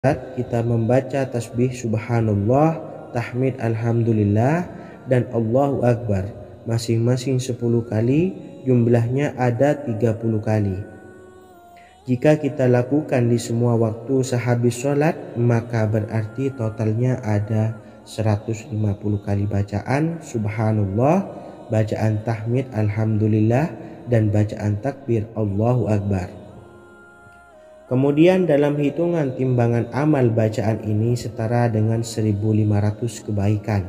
kita membaca tasbih subhanallah, tahmid alhamdulillah, dan Allahu Akbar masing-masing 10 kali, jumlahnya ada 30 kali. Jika kita lakukan di semua waktu sehabis sholat, maka berarti totalnya ada 150 kali bacaan subhanallah, bacaan tahmid alhamdulillah, dan bacaan takbir Allahu Akbar. Kemudian dalam hitungan timbangan amal bacaan ini setara dengan 1500 kebaikan.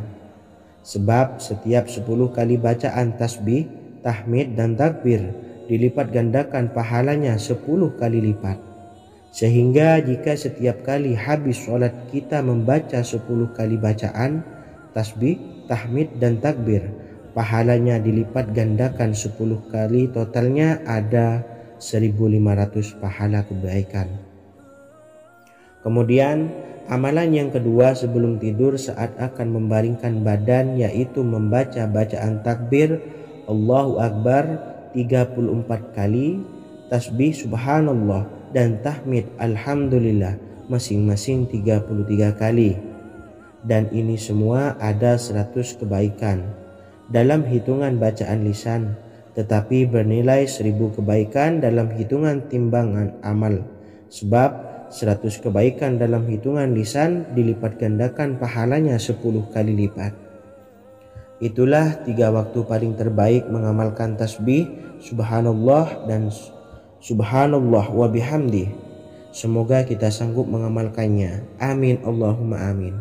Sebab setiap 10 kali bacaan tasbih, tahmid, dan takbir dilipat gandakan pahalanya 10 kali lipat. Sehingga jika setiap kali habis sholat kita membaca 10 kali bacaan tasbih, tahmid, dan takbir, pahalanya dilipat gandakan 10 kali, totalnya ada 1500 pahala kebaikan. Kemudian amalan yang kedua sebelum tidur saat akan membaringkan badan, yaitu membaca bacaan takbir Allahu Akbar 34 kali, tasbih subhanallah, dan tahmid alhamdulillah masing-masing 33 kali. Dan ini semua ada 100 kebaikan dalam hitungan bacaan lisan, tetapi bernilai 1000 kebaikan dalam hitungan timbangan amal. Sebab 100 kebaikan dalam hitungan lisan dilipat gandakan pahalanya 10 kali lipat. Itulah 3 waktu paling terbaik mengamalkan tasbih subhanallah dan subhanallah wa bihamdih. Semoga kita sanggup mengamalkannya. Amin Allahumma amin.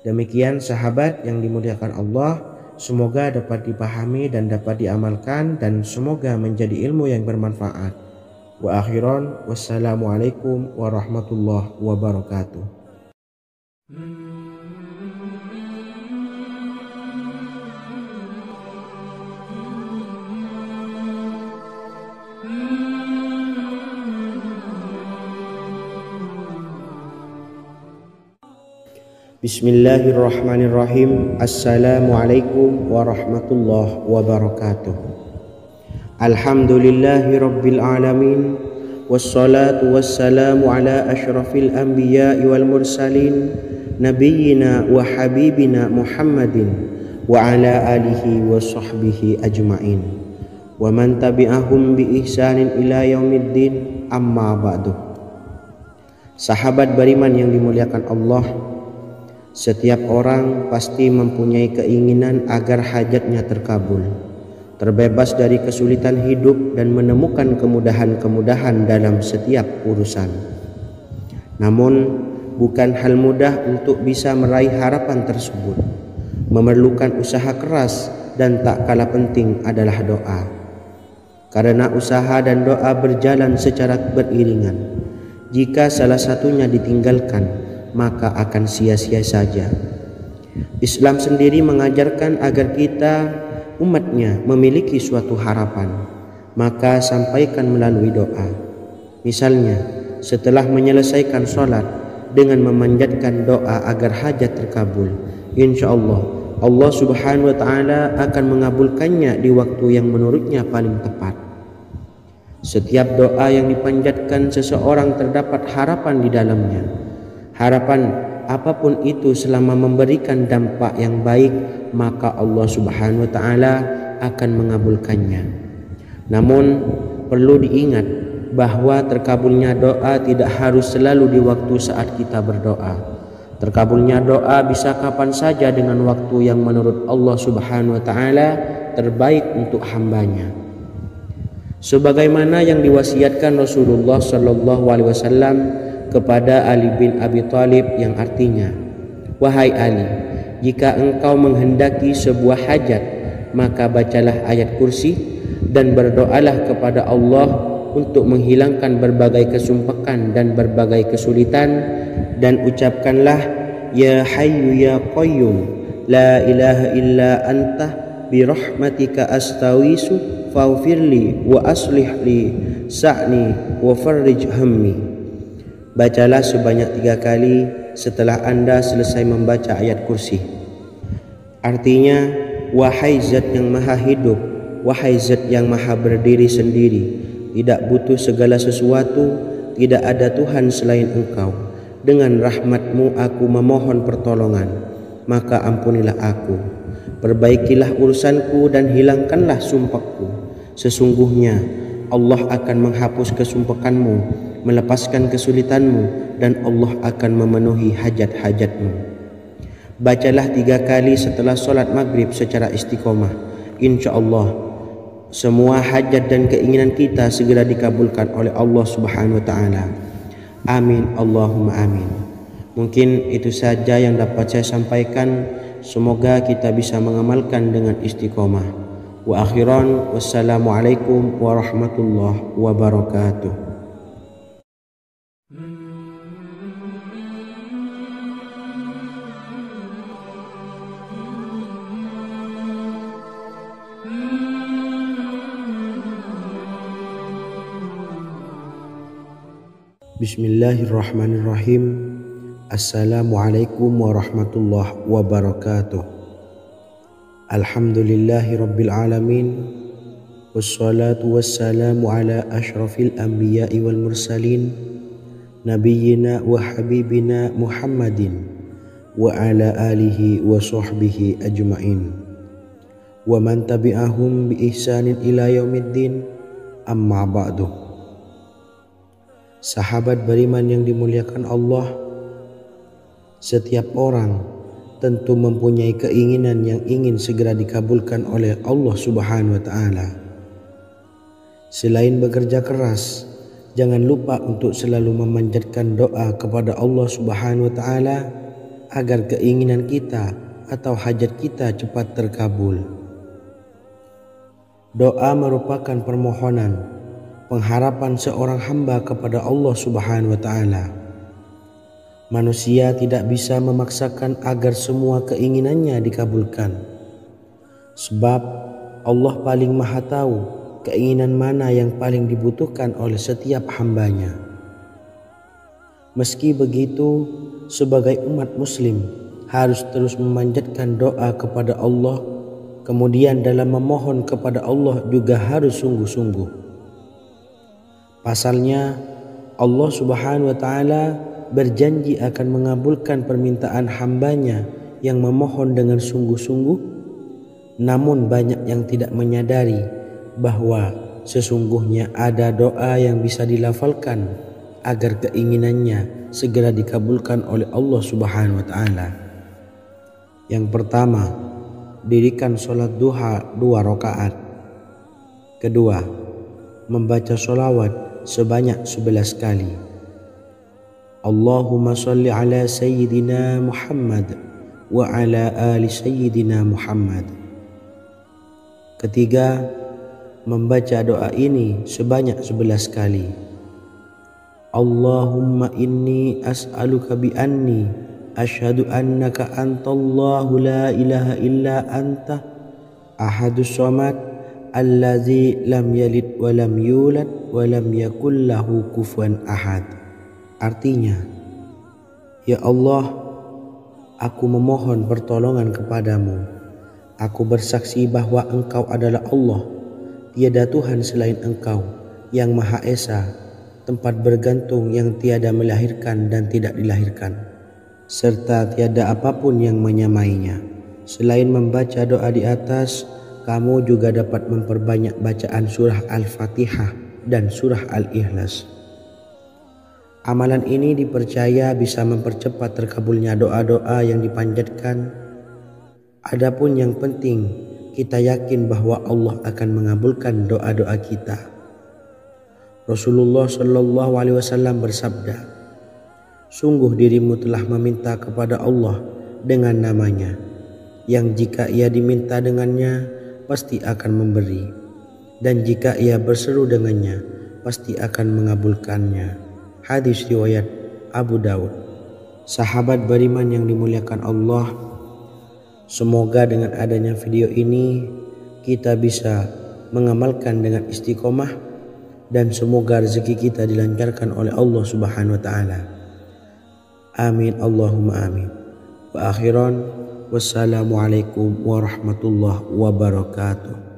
Demikian sahabat yang dimuliakan Allah, semoga dapat dipahami dan dapat diamalkan, dan semoga menjadi ilmu yang bermanfaat. Wa akhiran, wassalamualaikum warahmatullahi wabarakatuh. Bismillahirrahmanirrahim. Assalamualaikum warahmatullahi wabarakatuh. Alhamdulillahi rabbil alamin, wassalatu wassalamu ala ashrafil anbiya'i wal mursalin, nabiyyina wa habibina Muhammadin wa ala alihi wa sahbihi ajma'in, wa man tabi'ahum bi ihsanin ila yaumiddin, amma ba'du. Sahabat beriman yang dimuliakan Allah, setiap orang pasti mempunyai keinginan agar hajatnya terkabul, terbebas dari kesulitan hidup, dan menemukan kemudahan-kemudahan dalam setiap urusan. Namun, bukan hal mudah untuk bisa meraih harapan tersebut. Memerlukan usaha keras, dan tak kalah penting adalah doa. Karena usaha dan doa berjalan secara beriringan. Jika salah satunya ditinggalkan, maka akan sia-sia saja. Islam sendiri mengajarkan agar kita umatnya memiliki suatu harapan, maka sampaikan melalui doa. Misalnya, setelah menyelesaikan sholat dengan memanjatkan doa agar hajat terkabul, insya Allah subhanahu wa ta'ala akan mengabulkannya di waktu yang menurutnya paling tepat. Setiap doa yang dipanjatkan seseorang terdapat harapan di dalamnya. Harapan apapun itu selama memberikan dampak yang baik, maka Allah subhanahu wa ta'ala akan mengabulkannya. Namun perlu diingat bahwa terkabulnya doa tidak harus selalu di waktu saat kita berdoa. Terkabulnya doa bisa kapan saja dengan waktu yang menurut Allah subhanahu wa ta'ala terbaik untuk hambanya. Sebagaimana yang diwasiatkan Rasulullah sallallahu alaihi wasallam kepada Ali bin Abi Thalib, yang artinya, wahai Ali, jika engkau menghendaki sebuah hajat, maka bacalah ayat kursi dan berdoalah kepada Allah untuk menghilangkan berbagai kesumpakan dan berbagai kesulitan, dan ucapkanlah, ya hayyu ya qayyum la ilaha illa anta birahmatika astawisu faghfirli wa aslih li sa'ni wa farrij hammi. Bacalah sebanyak 3 kali setelah Anda selesai membaca ayat kursi. Artinya, wahai zat yang maha hidup, wahai zat yang maha berdiri sendiri, tidak butuh segala sesuatu, tidak ada Tuhan selain engkau, dengan rahmat-Mu aku memohon pertolongan, maka ampunilah aku. Perbaikilah urusanku dan hilangkanlah sumpahku. Sesungguhnya Allah akan menghapus kesumpahanmu, melepaskan kesulitanmu, dan Allah akan memenuhi hajat-hajatmu. Bacalah 3 kali setelah solat maghrib secara istiqomah. Insya Allah semua hajat dan keinginan kita segera dikabulkan oleh Allah Subhanahu wa Ta'ala. Amin Allahumma amin. Mungkin itu saja yang dapat saya sampaikan. Semoga kita bisa mengamalkan dengan istiqomah. Wa akhiran, wassalamualaikum warahmatullahi wabarakatuh. Bismillahirrahmanirrahim. Assalamualaikum warahmatullahi wabarakatuh. Alhamdulillahi rabbil alamin. Wassalatu wassalamu ala ashrafil anbiya'i wal mursalin, nabiyyina wa habibina Muhammadin wa ala alihi wa sahbihi ajma'in wa man tabi'ahum bi ihsanin ila yaumiddin, amma ba'du. Sahabat beriman yang dimuliakan Allah, setiap orang tentu mempunyai keinginan yang ingin segera dikabulkan oleh Allah Subhanahu wa Ta'ala. Selain bekerja keras, jangan lupa untuk selalu memanjatkan doa kepada Allah Subhanahu wa Ta'ala agar keinginan kita atau hajat kita cepat terkabul. Doa merupakan permohonan, pengharapan seorang hamba kepada Allah Subhanahu wa Ta'ala. Manusia tidak bisa memaksakan agar semua keinginannya dikabulkan, sebab Allah paling maha tahu keinginan mana yang paling dibutuhkan oleh setiap hambanya. Meski begitu, sebagai umat muslim harus terus memanjatkan doa kepada Allah, kemudian dalam memohon kepada Allah juga harus sungguh-sungguh. Pasalnya Allah Subhanahu wa Ta'ala berjanji akan mengabulkan permintaan hambanya yang memohon dengan sungguh-sungguh. Namun banyak yang tidak menyadari bahwa sesungguhnya ada doa yang bisa dilafalkan agar keinginannya segera dikabulkan oleh Allah Subhanahu wa Ta'ala. Yang pertama, dirikan sholat duha 2 rakaat. Kedua, membaca sholawat sebanyak 11 kali. Allahumma sholli ala sayyidina Muhammad wa ala ali sayyidina Muhammad. Ketiga, membaca doa ini sebanyak 11 kali. Allahumma inni as'aluka bi anni asyhadu annaka antallahu la ilaha illa anta ahadus samad allazi lam yalid wa lam yulad wa lam yakul lahu kufuwan ahad. Artinya, ya Allah, aku memohon pertolongan kepadamu. Aku bersaksi bahwa Engkau adalah Allah, tiada Tuhan selain Engkau, yang Maha Esa, tempat bergantung yang tiada melahirkan dan tidak dilahirkan, serta tiada apapun yang menyamainya. Selain membaca doa di atas, kamu juga dapat memperbanyak bacaan surah Al-Fatihah dan surah Al-Ikhlas. Amalan ini dipercaya bisa mempercepat terkabulnya doa-doa yang dipanjatkan. Adapun yang penting, kita yakin bahwa Allah akan mengabulkan doa-doa kita. Rasulullah Shallallahu Alaihi Wasallam bersabda, sungguh dirimu telah meminta kepada Allah dengan namanya, yang jika ia diminta dengannya, pasti akan memberi, dan jika ia berseru dengannya, pasti akan mengabulkannya. Hadis riwayat Abu Daud. Sahabat beriman yang dimuliakan Allah, semoga dengan adanya video ini kita bisa mengamalkan dengan istiqomah, dan semoga rezeki kita dilancarkan oleh Allah Subhanahu wa Ta'ala. Amin Allahumma amin. Wa akhiran, wassalamualaikum warahmatullahi wabarakatuh.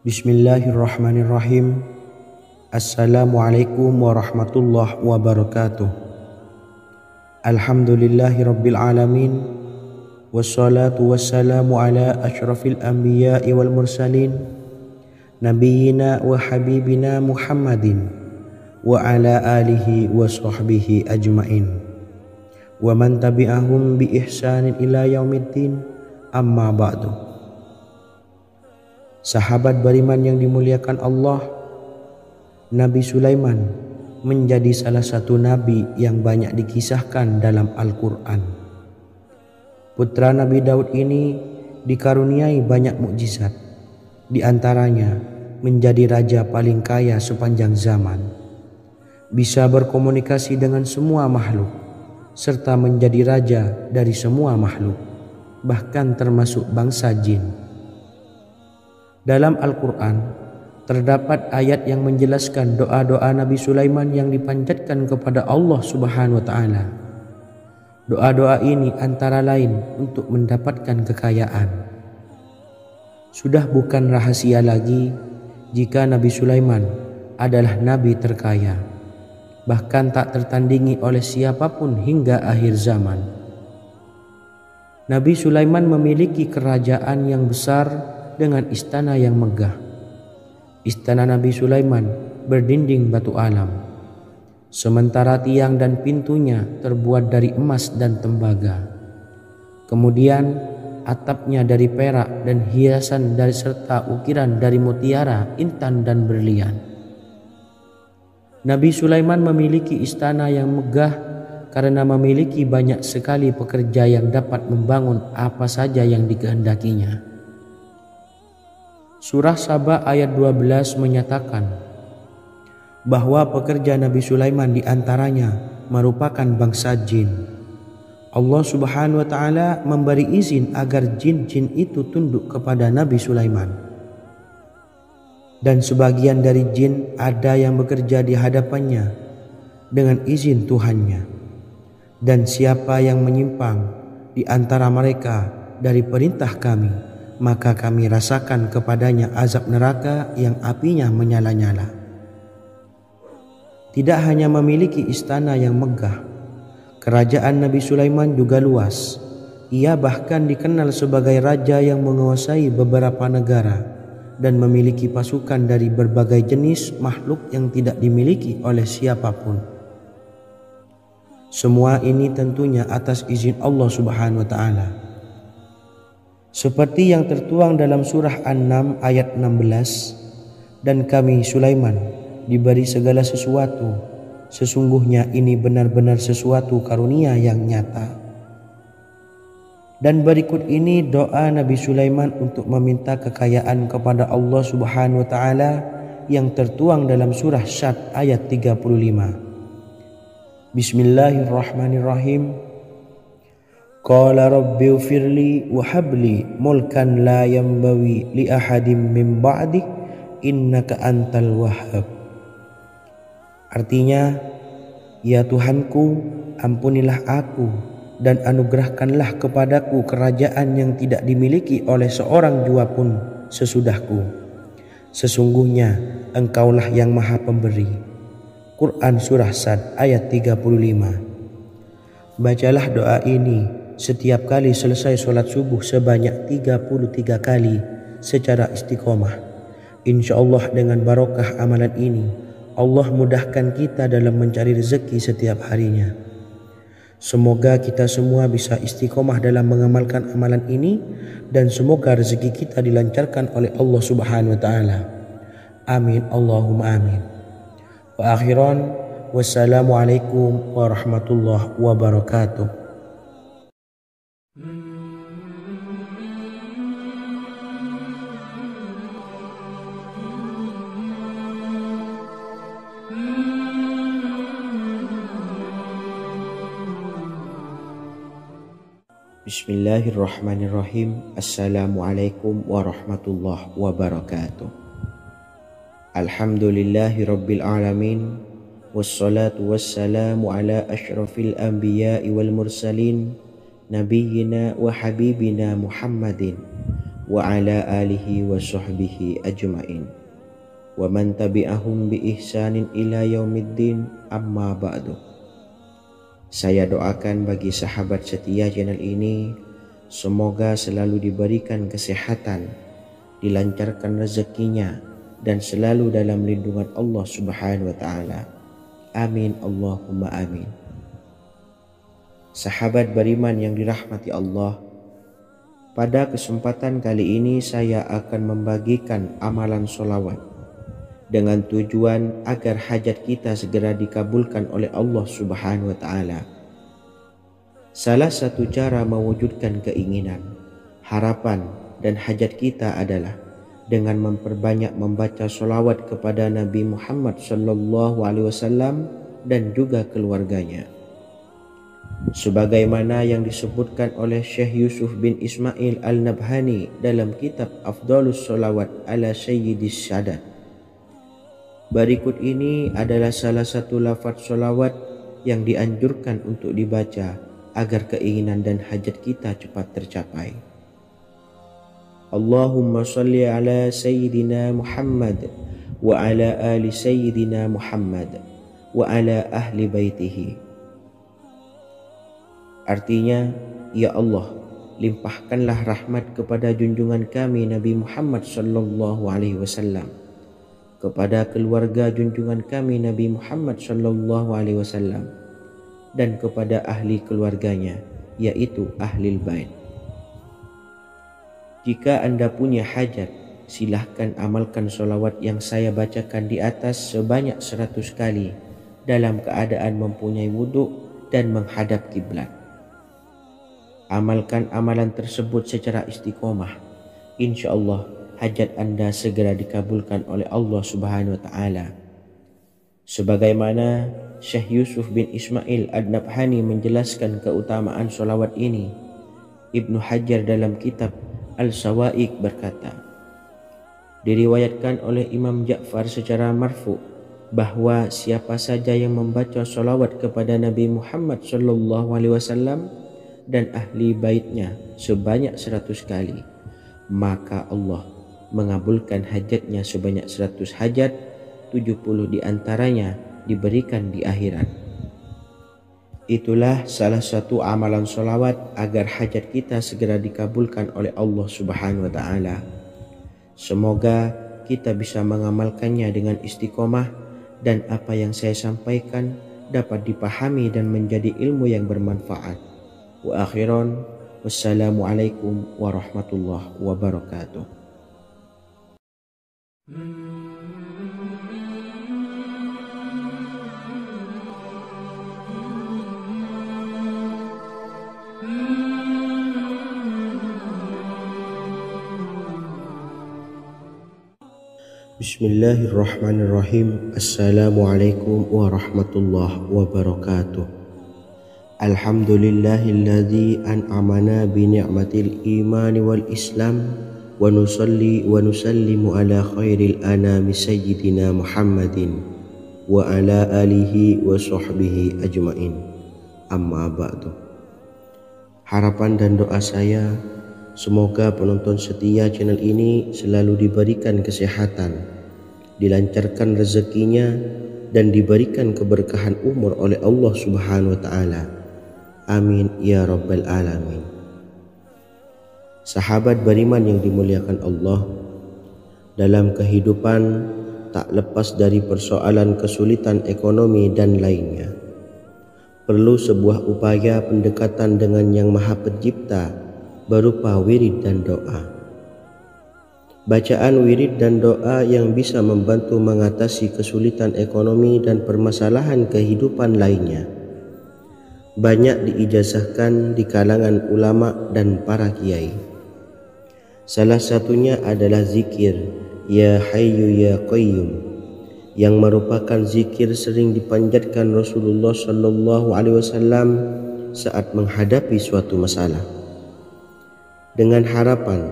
Bismillahirrahmanirrahim. Assalamualaikum warahmatullahi wabarakatuh. Alhamdulillahirabbil alamin. Wassalatu wassalamu ala asyrafil anbiya'i wal mursalin nabiyyina wa habibina Muhammadin wa ala alihi wa sahbihi ajmain wa man tabi'ahum bi ihsanin ila yaumiddin, amma ba'du. Sahabat beriman yang dimuliakan Allah, Nabi Sulaiman menjadi salah satu nabi yang banyak dikisahkan dalam Al-Quran. Putra Nabi Daud ini dikaruniai banyak mukjizat, di antaranya menjadi raja paling kaya sepanjang zaman, bisa berkomunikasi dengan semua makhluk, serta menjadi raja dari semua makhluk, bahkan termasuk bangsa jin. Dalam Al-Quran terdapat ayat yang menjelaskan doa-doa Nabi Sulaiman yang dipanjatkan kepada Allah Subhanahu wa Ta'ala. Doa-doa ini antara lain untuk mendapatkan kekayaan. Sudah bukan rahasia lagi jika Nabi Sulaiman adalah nabi terkaya, bahkan tak tertandingi oleh siapapun hingga akhir zaman. Nabi Sulaiman memiliki kerajaan yang besar dengan istana yang megah. Istana Nabi Sulaiman berdinding batu alam, sementara tiang dan pintunya terbuat dari emas dan tembaga. Kemudian atapnya dari perak dan hiasan dari serta ukiran dari mutiara, intan dan berlian. Nabi Sulaiman memiliki istana yang megah karena memiliki banyak sekali pekerja yang dapat membangun apa saja yang dikehendakinya. Surah Saba ayat 12 menyatakan bahwa pekerja Nabi Sulaiman diantaranya merupakan bangsa jin. Allah Subhanahu wa Ta'ala memberi izin agar jin-jin itu tunduk kepada Nabi Sulaiman. Dan sebagian dari jin ada yang bekerja di hadapannya dengan izin Tuhannya. Dan siapa yang menyimpang di antara mereka dari perintah kami, maka kami rasakan kepadanya azab neraka yang apinya menyala-nyala. Tidak hanya memiliki istana yang megah, kerajaan Nabi Sulaiman juga luas. Ia bahkan dikenal sebagai raja yang menguasai beberapa negara dan memiliki pasukan dari berbagai jenis makhluk yang tidak dimiliki oleh siapapun. Semua ini tentunya atas izin Allah Subhanahu wa Ta'ala. Seperti yang tertuang dalam surah An-Naml ayat 16, dan kami Sulaiman diberi segala sesuatu, sesungguhnya ini benar-benar sesuatu karunia yang nyata. Dan berikut ini doa Nabi Sulaiman untuk meminta kekayaan kepada Allah Subhanahu wa Ta'ala yang tertuang dalam surah Syad ayat 35. Bismillahirrahmanirrahim. Qala rabbi ufirli wa habli mulkan la yanbawi li ahadim min ba'di innaka antal wahhab. Artinya, ya Tuhanku, ampunilah aku dan anugerahkanlah kepadaku kerajaan yang tidak dimiliki oleh seorang jua pun sesudahku. Sesungguhnya Engkaulah yang Maha Pemberi. Quran Surah Sad ayat 35. Bacalah doa ini setiap kali selesai sholat subuh sebanyak 33 kali secara istiqomah. InsyaAllah dengan barokah amalan ini, Allah mudahkan kita dalam mencari rezeki setiap harinya. Semoga kita semua bisa istiqomah dalam mengamalkan amalan ini, dan semoga rezeki kita dilancarkan oleh Allah Subhanahu wa Ta'ala. Amin Allahumma amin. Wa akhiran, wassalamualaikum warahmatullahi wabarakatuh. Bismillahirrahmanirrahim. Assalamualaikum warahmatullahi wabarakatuh. Alhamdulillahi rabbil alamin. Wassalatu wassalamu ala asyrafil anbiya'i wal mursalin nabiyyina wa habibina Muhammadin wa ala alihi wa sahbihi ajma'in wa man tabi'ahum bi ihsanin ila yaumiddin, amma ba'du. Saya doakan bagi sahabat setia channel ini, semoga selalu diberikan kesehatan, dilancarkan rezekinya, dan selalu dalam lindungan Allah Subhanahu wa Ta'ala. Amin Allahumma amin. Sahabat beriman yang dirahmati Allah, pada kesempatan kali ini saya akan membagikan amalan sholawat dengan tujuan agar hajat kita segera dikabulkan oleh Allah Subhanahu wa Ta'ala. Salah satu cara mewujudkan keinginan, harapan, dan hajat kita adalah dengan memperbanyak membaca sholawat kepada Nabi Muhammad SAW dan juga keluarganya. Sebagaimana yang disebutkan oleh Syekh Yusuf bin Ismail Al-Nabhani dalam kitab Afdalus Sholawat ala Sayyidis Sadat. Berikut ini adalah salah satu lafaz sholawat yang dianjurkan untuk dibaca agar keinginan dan hajat kita cepat tercapai. Allahumma salli ala Sayyidina Muhammad wa ala ali Sayyidina Muhammad wa ala ahli baitihi. Artinya, ya Allah, limpahkanlah rahmat kepada junjungan kami Nabi Muhammad sallallahu alaihi wasallam, kepada keluarga junjungan kami Nabi Muhammad sallallahu alaihi wasallam, dan kepada ahli keluarganya, yaitu ahlil bait. Jika Anda punya hajat, silahkan amalkan sholawat yang saya bacakan di atas sebanyak 100 kali dalam keadaan mempunyai wudhu dan menghadap kiblat. Amalkan amalan tersebut secara istiqomah. Insya Allah hajat Anda segera dikabulkan oleh Allah Subhanahu wa Ta'ala. Sebagaimana Syekh Yusuf bin Ismail Ad-Nabhani menjelaskan keutamaan sholawat ini, Ibnu Hajar dalam kitab Al-Sawa'iq berkata, diriwayatkan oleh Imam Ja'far secara marfu bahwa siapa saja yang membaca sholawat kepada Nabi Muhammad SAW dan ahli baitnya sebanyak 100 kali, maka Allah mengabulkan hajatnya sebanyak 100 hajat, 70 diantaranya diberikan di akhirat. Itulah salah satu amalan sholawat agar hajat kita segera dikabulkan oleh Allah Subhanahu wa Ta'ala. Semoga kita bisa mengamalkannya dengan istiqomah dan apa yang saya sampaikan dapat dipahami dan menjadi ilmu yang bermanfaat. Wa akhiran, wassalamualaikum warahmatullahi wabarakatuh. Bismillahirrahmanirrahim. Assalamualaikum warahmatullahi wabarakatuh. Alhamdulillahilladzi an'amana bi ni'matil imani wal islam wa nusalli wa nusallimu ala khairil anami sayyidina Muhammadin wa ala alihi wa sahbihi ajma'in, amma ba'du. Harapan dan doa saya, semoga penonton setia channel ini selalu diberikan kesehatan, dilancarkan rezekinya, dan diberikan keberkahan umur oleh Allah Subhanahu wa Ta'ala. Amin ya rabbal alamin. Sahabat beriman yang dimuliakan Allah, dalam kehidupan tak lepas dari persoalan kesulitan ekonomi dan lainnya. Perlu sebuah upaya pendekatan dengan Yang Maha Pencipta berupa wirid dan doa. Bacaan wirid dan doa yang bisa membantu mengatasi kesulitan ekonomi dan permasalahan kehidupan lainnya banyak diijazahkan di kalangan ulama dan para kiai. Salah satunya adalah zikir Ya Hayyu Ya Qayyum, yang merupakan zikir sering dipanjatkan Rasulullah SAW saat menghadapi suatu masalah, dengan harapan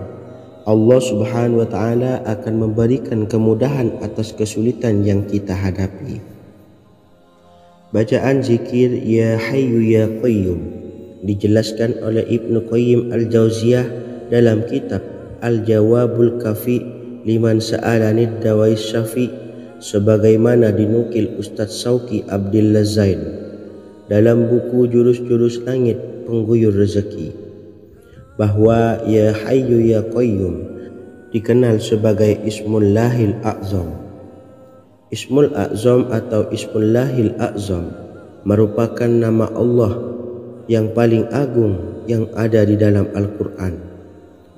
Allah Subhanahu wa Ta'ala akan memberikan kemudahan atas kesulitan yang kita hadapi. Bacaan zikir Ya Hayyu Ya Qayyum dijelaskan oleh Ibnu Qayyim Al-Jauziyah dalam kitab Al-Jawabul Kafi liman sa'alanid dawais syafi, sebagaimana dinukil Ustadz Sauki Abdillah Zain dalam buku Jurus-Jurus Langit Pengguyur Rezeki, bahwa Ya Hayyu Ya Qayyum dikenal sebagai Ismullahil A'zam. Ismul A'zam atau Ismullahil A'zam merupakan nama Allah yang paling agung yang ada di dalam Al-Quran.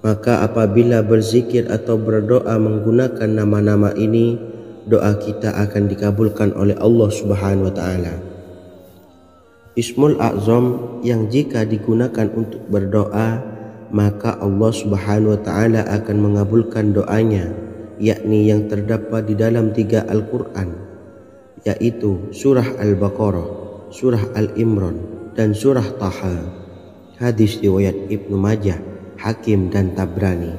Maka apabila berzikir atau berdoa menggunakan nama-nama ini, doa kita akan dikabulkan oleh Allah Subhanahu wa Ta'ala. Ismul A'zam yang jika digunakan untuk berdoa, maka Allah Subhanahu wa Ta'ala akan mengabulkan doanya, yakni yang terdapat di dalam 3 Al-Quran, yaitu surah Al-Baqarah, surah Al-Imran, dan surah Taha. Hadis riwayat Ibnu Majah, Hakim, dan Tabrani.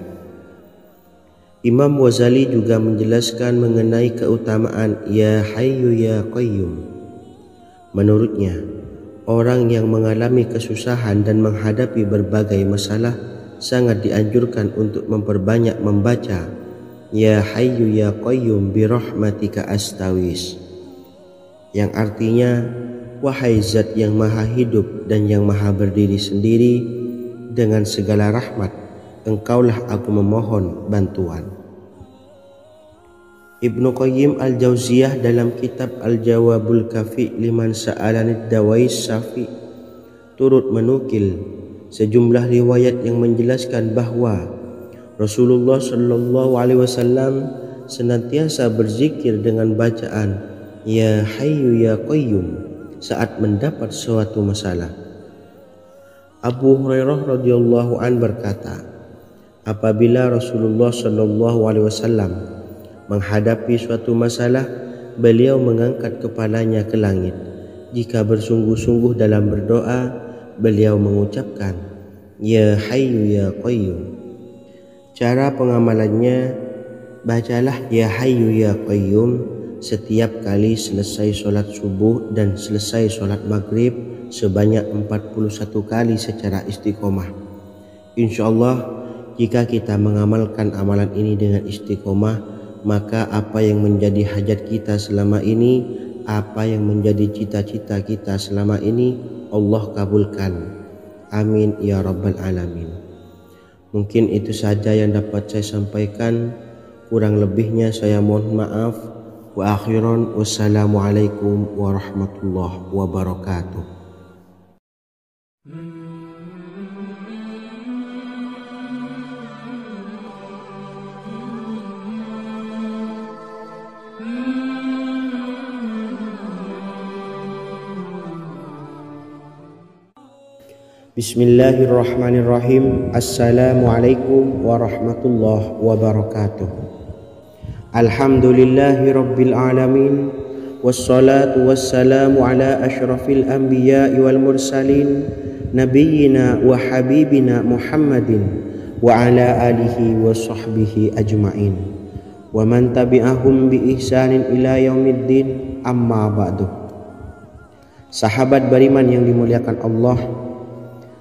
Imam Ghazali juga menjelaskan mengenai keutamaan Ya Hayyu Ya Qayyum. Menurutnya, orang yang mengalami kesusahan dan menghadapi berbagai masalah sangat dianjurkan untuk memperbanyak membaca Ya Hayyu Ya Qayyum bi rahmatika astawis, yang artinya, wahai Zat yang maha hidup dan yang maha berdiri sendiri, dengan segala rahmat engkaulah aku memohon bantuan. Ibnu Qayyim Al-Jauziyah dalam kitab Al-Jawabul Kafi liman sa'alanid dawais syafi turut menukil sejumlah riwayat yang menjelaskan bahwa Rasulullah Shallallahu Alaihi Wasallam senantiasa berzikir dengan bacaan Ya Hayyu Ya Qayyum saat mendapat suatu masalah. Abu Hurairah radhiyallahu an berkata, apabila Rasulullah Shallallahu Alaihi Wasallam menghadapi suatu masalah, beliau mengangkat kepalanya ke langit. Jika bersungguh-sungguh dalam berdoa, beliau mengucapkan Ya Hayyu Ya Qayyum. Cara pengamalannya, bacalah Ya Hayyu Ya Qayyum setiap kali selesai sholat subuh dan selesai sholat maghrib sebanyak 41 kali secara istiqomah. Insyaallah, jika kita mengamalkan amalan ini dengan istiqomah, maka apa yang menjadi hajat kita selama ini, apa yang menjadi cita-cita kita selama ini, Allah kabulkan. Amin ya rabbal alamin. Mungkin itu saja yang dapat saya sampaikan. Kurang lebihnya saya mohon maaf. Wa akhiran, wassalamualaikum warahmatullahi wabarakatuh. Bismillahirrahmanirrahim. Assalamualaikum warahmatullahi wabarakatuh. Alhamdulillahi rabbil alamin, wassalatu wassalamu ala asyrafil anbiya'i wal mursalin, nabiyyina wa habibina Muhammadin wa ala alihi wa sahbihi ajma'in, wa man tabi'ahum bi ihsanin ila yaumiddin, amma ba'du. Sahabat beriman yang dimuliakan Allah,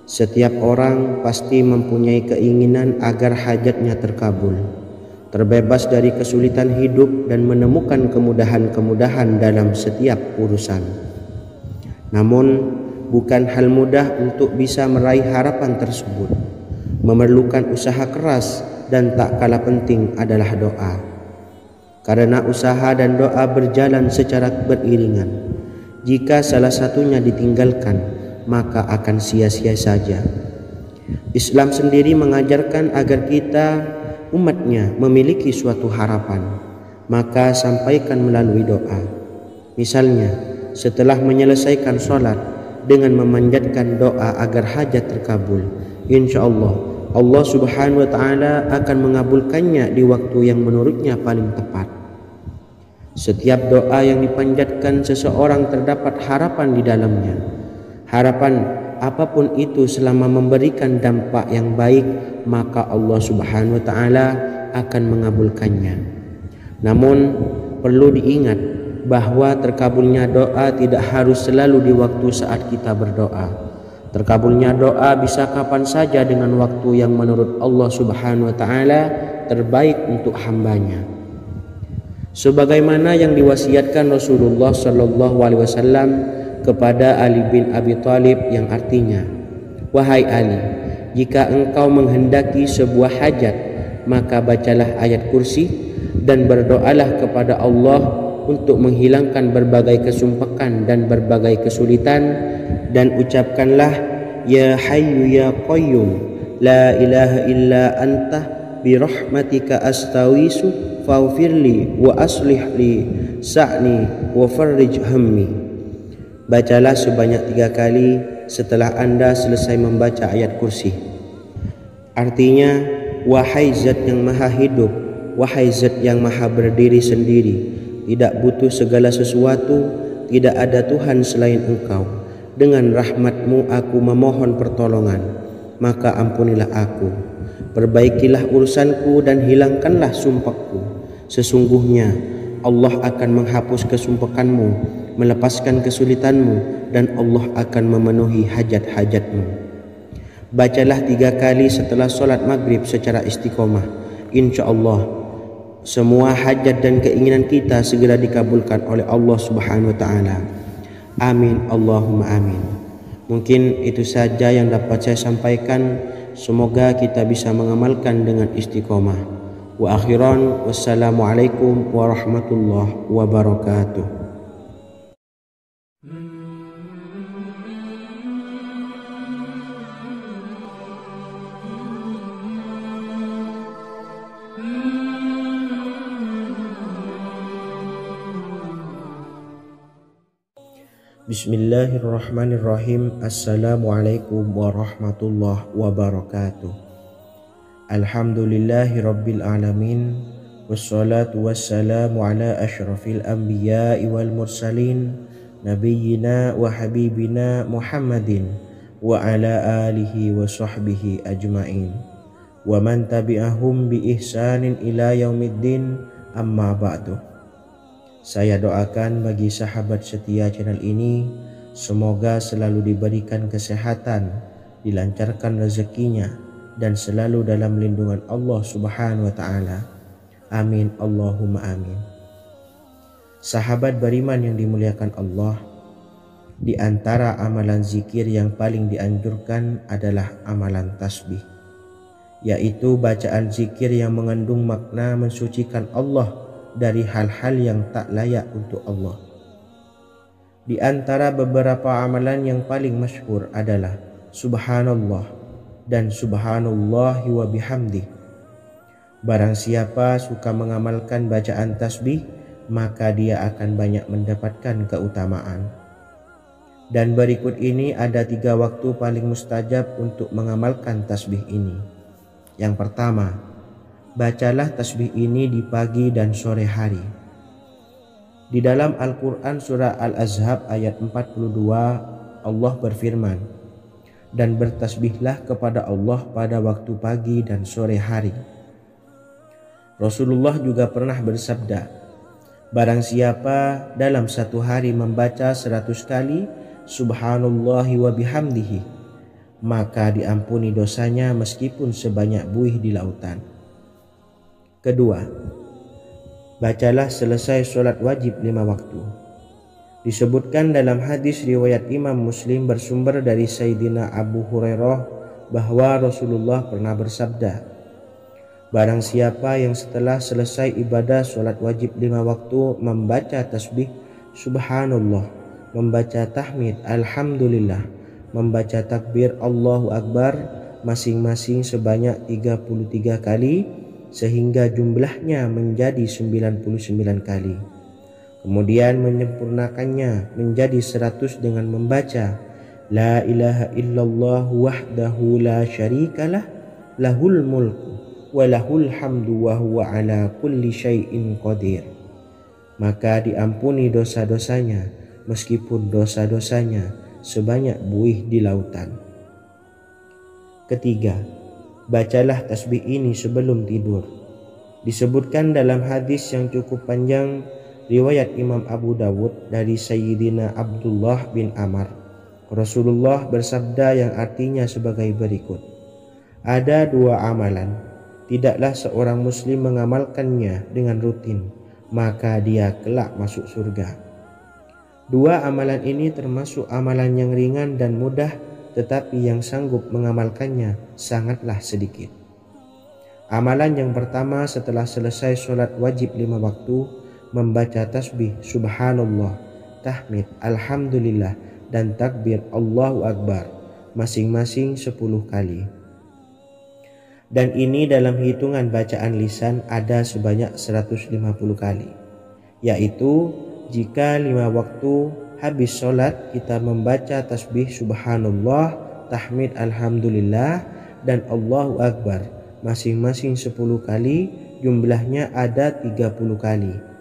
setiap orang pasti mempunyai keinginan agar hajatnya terkabul, terbebas dari kesulitan hidup dan menemukan kemudahan-kemudahan dalam setiap urusan. Namun, bukan hal mudah untuk bisa meraih harapan tersebut. Memerlukan usaha keras dan tak kalah penting adalah doa. Karena usaha dan doa berjalan secara beriringan. Jika salah satunya ditinggalkan, maka akan sia-sia saja. Islam sendiri mengajarkan agar kita umatnya memiliki suatu harapan, maka sampaikan melalui doa. Misalnya, setelah menyelesaikan sholat dengan memanjatkan doa agar hajat terkabul, insya Allah Allah Subhanahu wa Ta'ala akan mengabulkannya di waktu yang menurutnya paling tepat. Setiap doa yang dipanjatkan seseorang terdapat harapan di dalamnya. Harapan apapun itu selama memberikan dampak yang baik, maka Allah Subhanahu wa Ta'ala akan mengabulkannya. Namun perlu diingat bahwa terkabulnya doa tidak harus selalu di waktu saat kita berdoa. Terkabulnya doa bisa kapan saja dengan waktu yang menurut Allah Subhanahu wa taala terbaik untuk hambanya. Sebagaimana yang diwasiatkan Rasulullah sallallahu alaihi wasallam kepada Ali bin Abi Thalib yang artinya, "Wahai Ali, jika engkau menghendaki sebuah hajat, maka bacalah ayat kursi dan berdoalah kepada Allah untuk menghilangkan berbagai kesumpakan dan berbagai kesulitan, dan ucapkanlah, Ya Hayyu Ya Qayyum, La ilaha illa anta birahmatika astawisu faghfirli wa aslih li sa'ni wa farrij hammi." Bacalah sebanyak 3 kali setelah Anda selesai membaca ayat kursi. Artinya, wahai zat yang maha hidup, wahai zat yang maha berdiri sendiri, tidak butuh segala sesuatu, tidak ada Tuhan selain Engkau. Dengan rahmat-Mu aku memohon pertolongan, maka ampunilah aku. Perbaikilah urusanku dan hilangkanlah sumpahku. Sesungguhnya Allah akan menghapus kesumpahanmu, melepaskan kesulitanmu, dan Allah akan memenuhi hajat-hajatmu. Bacalah 3 kali setelah sholat maghrib secara istiqomah. Insya Allah semua hajat dan keinginan kita segera dikabulkan oleh Allah Subhanahu wa taala. Amin Allahumma amin. Mungkin itu saja yang dapat saya sampaikan. Semoga kita bisa mengamalkan dengan istiqomah. Wa akhiran, wassalamualaikum warahmatullahi wabarakatuh. Bismillahirrahmanirrahim. Assalamualaikum warahmatullahi wabarakatuh. Alhamdulillahi rabbil alamin. Wassalatu wassalamu ala ashrafil anbiya'i wal mursalin, nabiyyina wa habibina Muhammadin wa ala alihi wa sahbihi ajma'in, wa man tabi'ahum bi ihsanin ila yaumiddin, amma ba'du. Saya doakan bagi sahabat setia channel ini, semoga selalu diberikan kesehatan, dilancarkan rezekinya, dan selalu dalam lindungan Allah Subhanahu wa taala. Amin Allahumma amin. Sahabat beriman yang dimuliakan Allah, di antara amalan zikir yang paling dianjurkan adalah amalan tasbih, yaitu bacaan zikir yang mengandung makna mensucikan Allah dari hal-hal yang tak layak untuk Allah. Di antara beberapa amalan yang paling masyhur adalah Subhanallah dan Subhanallahi wa bihamdih. Barang siapa suka mengamalkan bacaan tasbih, maka dia akan banyak mendapatkan keutamaan. Dan berikut ini ada 3 waktu paling mustajab untuk mengamalkan tasbih ini. Yang pertama, bacalah tasbih ini di pagi dan sore hari. Di dalam Al-Quran surah Al-Ahzab ayat 42, Allah berfirman, "Dan bertasbihlah kepada Allah pada waktu pagi dan sore hari." Rasulullah juga pernah bersabda, "Barang siapa dalam satu hari membaca 100 kali Subhanallahi wa bihamdihi, maka diampuni dosanya meskipun sebanyak buih di lautan." Kedua, bacalah selesai sholat wajib 5 waktu. Disebutkan dalam hadis riwayat Imam Muslim bersumber dari Sayyidina Abu Hurairah bahwa Rasulullah pernah bersabda, "Barang siapa yang setelah selesai ibadah sholat wajib 5 waktu membaca tasbih Subhanallah, membaca tahmid Alhamdulillah, membaca takbir Allahu Akbar masing-masing sebanyak 33 kali, sehingga jumlahnya menjadi 99 kali. Kemudian menyempurnakannya menjadi 100 dengan membaca La ilaha illallah wahdahu la syarikalah, lahul mulku wa lahul hamdu wa huwa ala kulli syai'in qadir. Maka diampuni dosa-dosanya meskipun dosa-dosanya sebanyak buih di lautan. Ketiga, bacalah tasbih ini sebelum tidur. Disebutkan dalam hadis yang cukup panjang riwayat Imam Abu Dawud dari Sayyidina Abdullah bin Amr Rasulullah bersabda yang artinya sebagai berikut. Ada dua amalan, tidaklah seorang muslim mengamalkannya dengan rutin, maka dia kelak masuk surga. Dua amalan ini termasuk amalan yang ringan dan mudah, tetapi yang sanggup mengamalkannya sangatlah sedikit. Amalan yang pertama setelah selesai sholat wajib 5 waktu, membaca tasbih subhanallah, tahmid, alhamdulillah, dan takbir Allahu Akbar masing-masing 10 kali. Dan ini dalam hitungan bacaan lisan ada sebanyak 150 kali, yaitu jika 5 waktu habis sholat kita membaca tasbih subhanallah, tahmid, alhamdulillah, dan Allahu Akbar masing-masing 10 kali, jumlahnya ada 30 kali.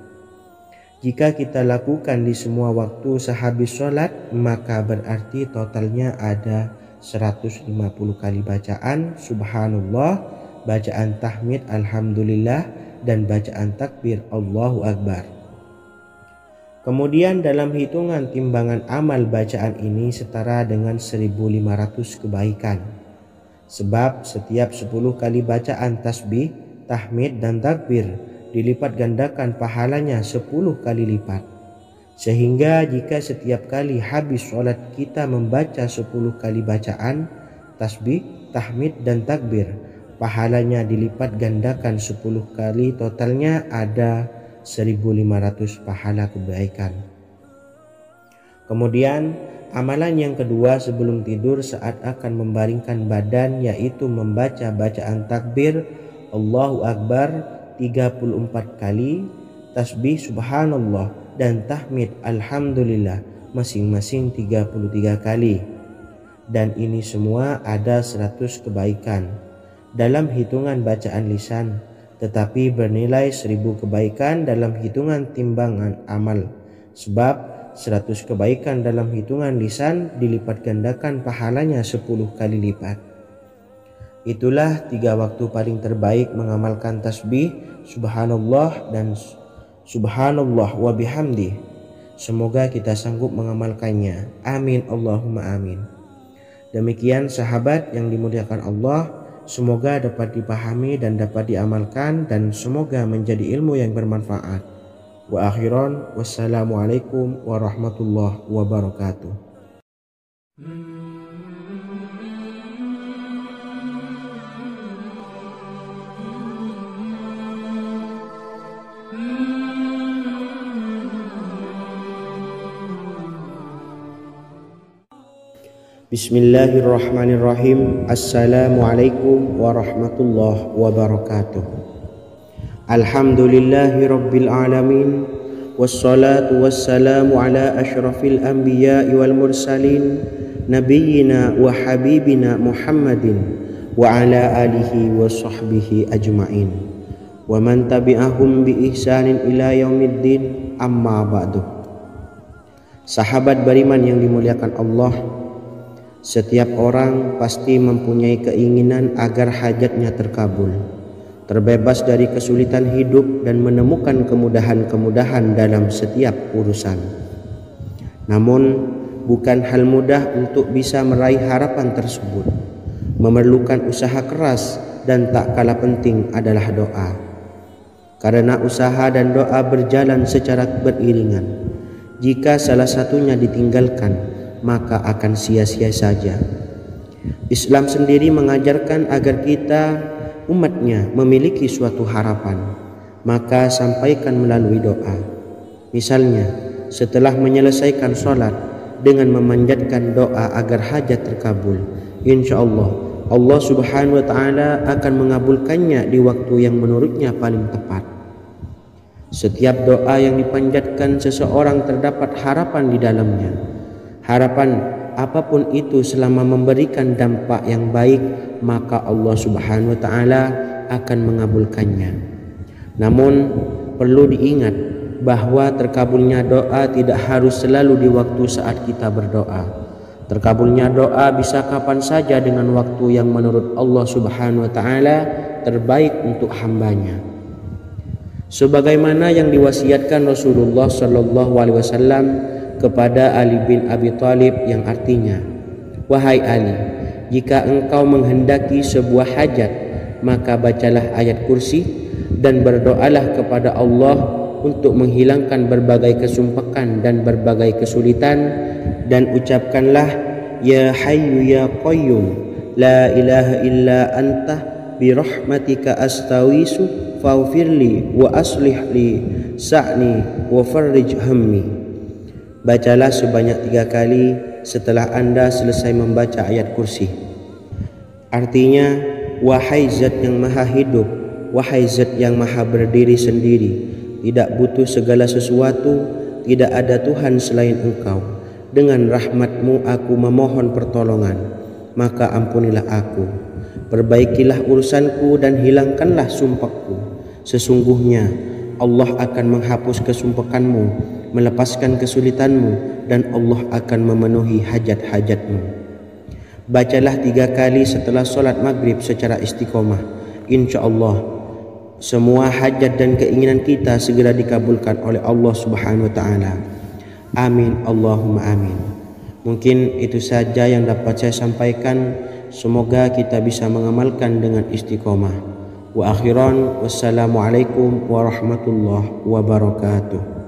Jika kita lakukan di semua waktu sehabis sholat, maka berarti totalnya ada 150 kali bacaan subhanallah, bacaan tahmid alhamdulillah, dan bacaan takbir Allahu Akbar. Kemudian dalam hitungan timbangan amal bacaan ini setara dengan 1500 kebaikan. Sebab setiap 10 kali bacaan tasbih, tahmid, dan takbir dilipat gandakan pahalanya 10 kali lipat. Sehingga jika setiap kali habis sholat kita membaca 10 kali bacaan tasbih, tahmid, dan takbir, pahalanya dilipat gandakan 10 kali, totalnya ada 1500 pahala kebaikan. Kemudian amalan yang kedua sebelum tidur saat akan membaringkan badan, yaitu membaca bacaan takbir Allahu Akbar 34 kali, tasbih subhanallah, dan tahmid alhamdulillah masing-masing 33 kali. Dan ini semua ada 100 kebaikan dalam hitungan bacaan lisan, tetapi bernilai 1000 kebaikan dalam hitungan timbangan amal. Sebab 100 kebaikan dalam hitungan lisan dilipat gandakan pahalanya 10 kali lipat. Itulah 3 waktu paling terbaik mengamalkan tasbih subhanallah dan subhanallah wa bihamdi. Semoga kita sanggup mengamalkannya. Amin Allahumma amin. Demikian sahabat yang dimuliakan Allah, semoga dapat dipahami dan dapat diamalkan, dan semoga menjadi ilmu yang bermanfaat. Wa akhiran, wassalamualaikum warahmatullahi wabarakatuh. Bismillahirrahmanirrahim. Assalamualaikum warahmatullahi wabarakatuh. Alhamdulillahi rabbil alamin, wassalatu wassalamu ala ashrafil anbiya'i wal mursalin, nabiyyina wa habibina Muhammadin wa ala alihi wa sahbihi ajma'in, wa man tabi'ahum bi ihsanin ila yaumiddin, amma ba'du. Sahabat beriman yang dimuliakan Allah, setiap orang pasti mempunyai keinginan agar hajatnya terkabul, terbebas dari kesulitan hidup, dan menemukan kemudahan-kemudahan dalam setiap urusan. Namun, bukan hal mudah untuk bisa meraih harapan tersebut. Memerlukan usaha keras, dan tak kalah penting adalah doa. Karena usaha dan doa berjalan secara beriringan. Jika salah satunya ditinggalkan, maka akan sia-sia saja. Islam sendiri mengajarkan agar kita umatnya memiliki suatu harapan, maka sampaikan melalui doa. Misalnya, setelah menyelesaikan sholat dengan memanjatkan doa agar hajat terkabul, insya Allah Allah subhanahu wa ta'ala akan mengabulkannya di waktu yang menurutnya paling tepat. Setiap doa yang dipanjatkan seseorang terdapat harapan di dalamnya. Harapan apapun itu selama memberikan dampak yang baik, maka Allah subhanahu wa ta'ala akan mengabulkannya. Namun perlu diingat bahwa terkabulnya doa tidak harus selalu di waktu saat kita berdoa. Terkabulnya doa bisa kapan saja dengan waktu yang menurut Allah subhanahu wa ta'ala terbaik untuk hambanya. Sebagaimana yang diwasiatkan Rasulullah sallallahu alaihi wasallam, kepada Ali bin Abi Thalib yang artinya, "Wahai Ali, jika engkau menghendaki sebuah hajat, maka bacalah ayat kursi dan berdoalah kepada Allah untuk menghilangkan berbagai kesumpakan dan berbagai kesulitan, dan ucapkanlah, Ya Hayyu Ya Qayyum, La ilaha illa anta birahmatika astawisu faghfirli wa aslih li sa'ni wa farrij hammi." Bacalah sebanyak 3 kali setelah Anda selesai membaca ayat kursi. Artinya, wahai zat yang maha hidup, wahai zat yang maha berdiri sendiri, tidak butuh segala sesuatu, tidak ada Tuhan selain Engkau. Dengan rahmat-Mu aku memohon pertolongan, maka ampunilah aku. Perbaikilah urusanku dan hilangkanlah sumpahku. Sesungguhnya Allah akan menghapus kesumpakanmu, melepaskan kesulitanmu, dan Allah akan memenuhi hajat-hajatmu. Bacalah 3 kali setelah solat maghrib secara istiqomah. Insya Allah semua hajat dan keinginan kita segera dikabulkan oleh Allah Subhanahu wa Ta'ala. Amin Allahumma amin. Mungkin itu saja yang dapat saya sampaikan. Semoga kita bisa mengamalkan dengan istiqomah. Wa akhiran, wassalamualaikum warahmatullahi wabarakatuh.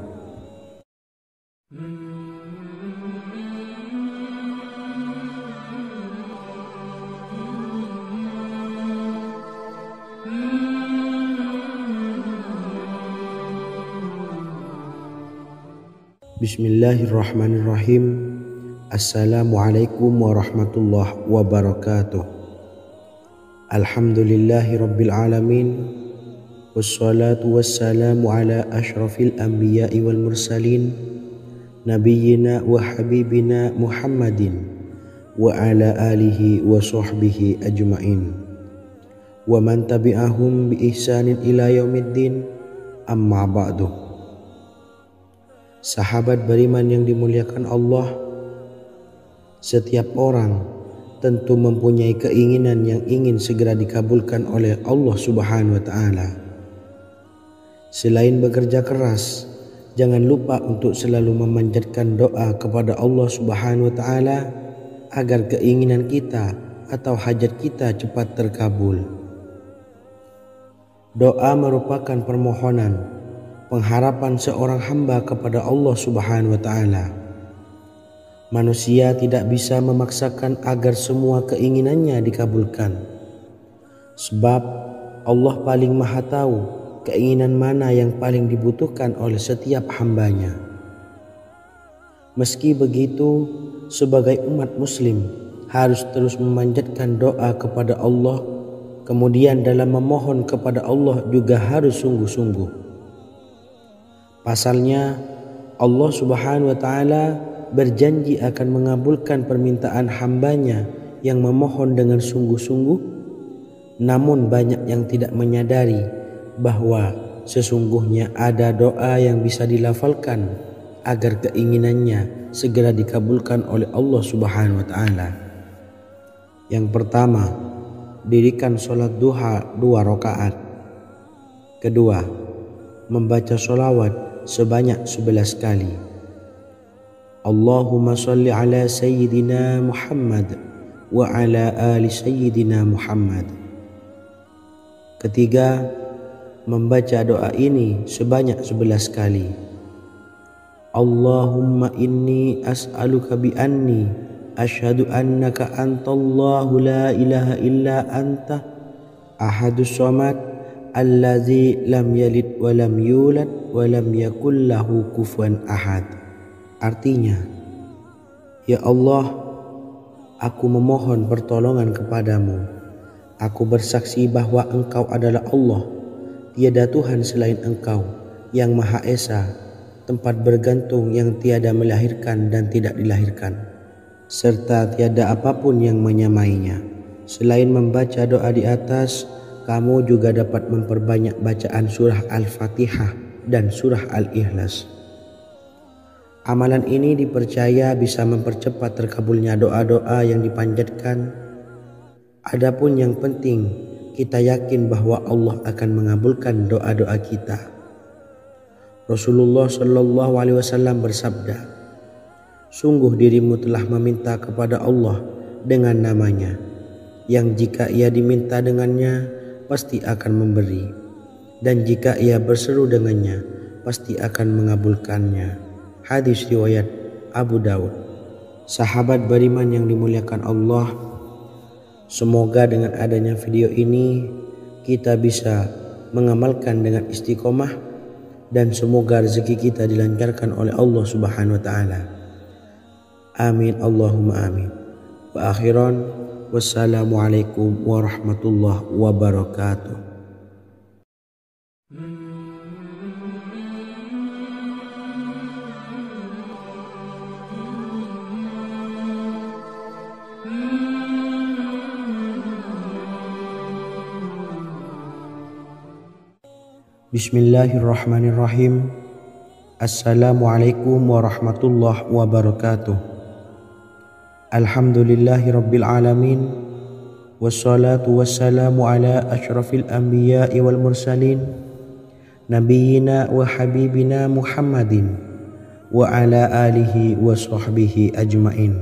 Bismillahirrahmanirrahim. Assalamualaikum warahmatullahi wabarakatuh. Alhamdulillahi rabbil alamin. Wassalatu wassalamu ala ashrafil anbiya'i wal mursalin, nabiyyina wa habibina Muhammadin wa ala alihi wa sahbihi ajma'in wa man tabi'ahum bi ihsanin ila yaumiddin, amma ba'du. Sahabat beriman yang dimuliakan Allah, setiap orang tentu mempunyai keinginan yang ingin segera dikabulkan oleh Allah Subhanahu wa Ta'ala. Selain bekerja keras, jangan lupa untuk selalu memanjatkan doa kepada Allah Subhanahu wa Ta'ala agar keinginan kita atau hajat kita cepat terkabul. Doa merupakan permohonan, pengharapan seorang hamba kepada Allah Subhanahu wa Ta'ala. Manusia tidak bisa memaksakan agar semua keinginannya dikabulkan, sebab Allah paling maha tahu keinginan mana yang paling dibutuhkan oleh setiap hambanya. Meski begitu, sebagai umat muslim harus terus memanjatkan doa kepada Allah, kemudian dalam memohon kepada Allah juga harus sungguh-sungguh. Pasalnya, Allah Subhanahu wa Ta'ala berjanji akan mengabulkan permintaan hambanya yang memohon dengan sungguh-sungguh. Namun banyak yang tidak menyadari bahwa sesungguhnya ada doa yang bisa dilafalkan agar keinginannya segera dikabulkan oleh Allah Subhanahu wa Ta'ala. Yang pertama, dirikan sholat duha 2 rakaat. Kedua, membaca sholawat sebanyak 11 kali. Allahumma salli ala Sayyidina Muhammad wa ala ali Sayyidina Muhammad. Ketiga, membaca doa ini sebanyak 11 kali. Allahumma inni as'aluka bi anni asyhadu annaka antallahu la ilaha illa anta ahadus samad allazi lam yalid wa lam yulad wa lam yakul lahu kufuwan ahad. Artinya, ya Allah, aku memohon pertolongan kepadamu. Aku bersaksi bahwa Engkau adalah Allah, tiada Tuhan selain Engkau, yang Maha Esa, tempat bergantung yang tiada melahirkan dan tidak dilahirkan, serta tiada apapun yang menyamainya. Selain membaca doa di atas, kamu juga dapat memperbanyak bacaan surah Al-Fatihah dan surah Al-Ikhlas. Amalan ini dipercaya bisa mempercepat terkabulnya doa-doa yang dipanjatkan. Adapun yang penting, kita yakin bahwa Allah akan mengabulkan doa-doa kita. Rasulullah Shallallahu Alaihi Wasallam bersabda, Sungguh dirimu telah meminta kepada Allah dengan namanya, yang jika ia diminta dengannya pasti akan memberi, dan jika ia berseru dengannya pasti akan mengabulkannya. Hadis riwayat Abu Daud. Sahabat beriman yang dimuliakan Allah, semoga dengan adanya video ini kita bisa mengamalkan dengan istiqomah, dan semoga rezeki kita dilancarkan oleh Allah Subhanahu wa taala. Amin Allahumma amin. Wa akhiran, wassalamualaikum warahmatullahi wabarakatuh. Bismillahirrahmanirrahim. Assalamualaikum warahmatullahi wabarakatuh. Alhamdulillahi rabbil alamin, wassalatu wassalamu ala asyrafil anbiya'i wal mursalin, nabiyyina wa habibina Muhammadin wa ala alihi wa sahbihi ajmain,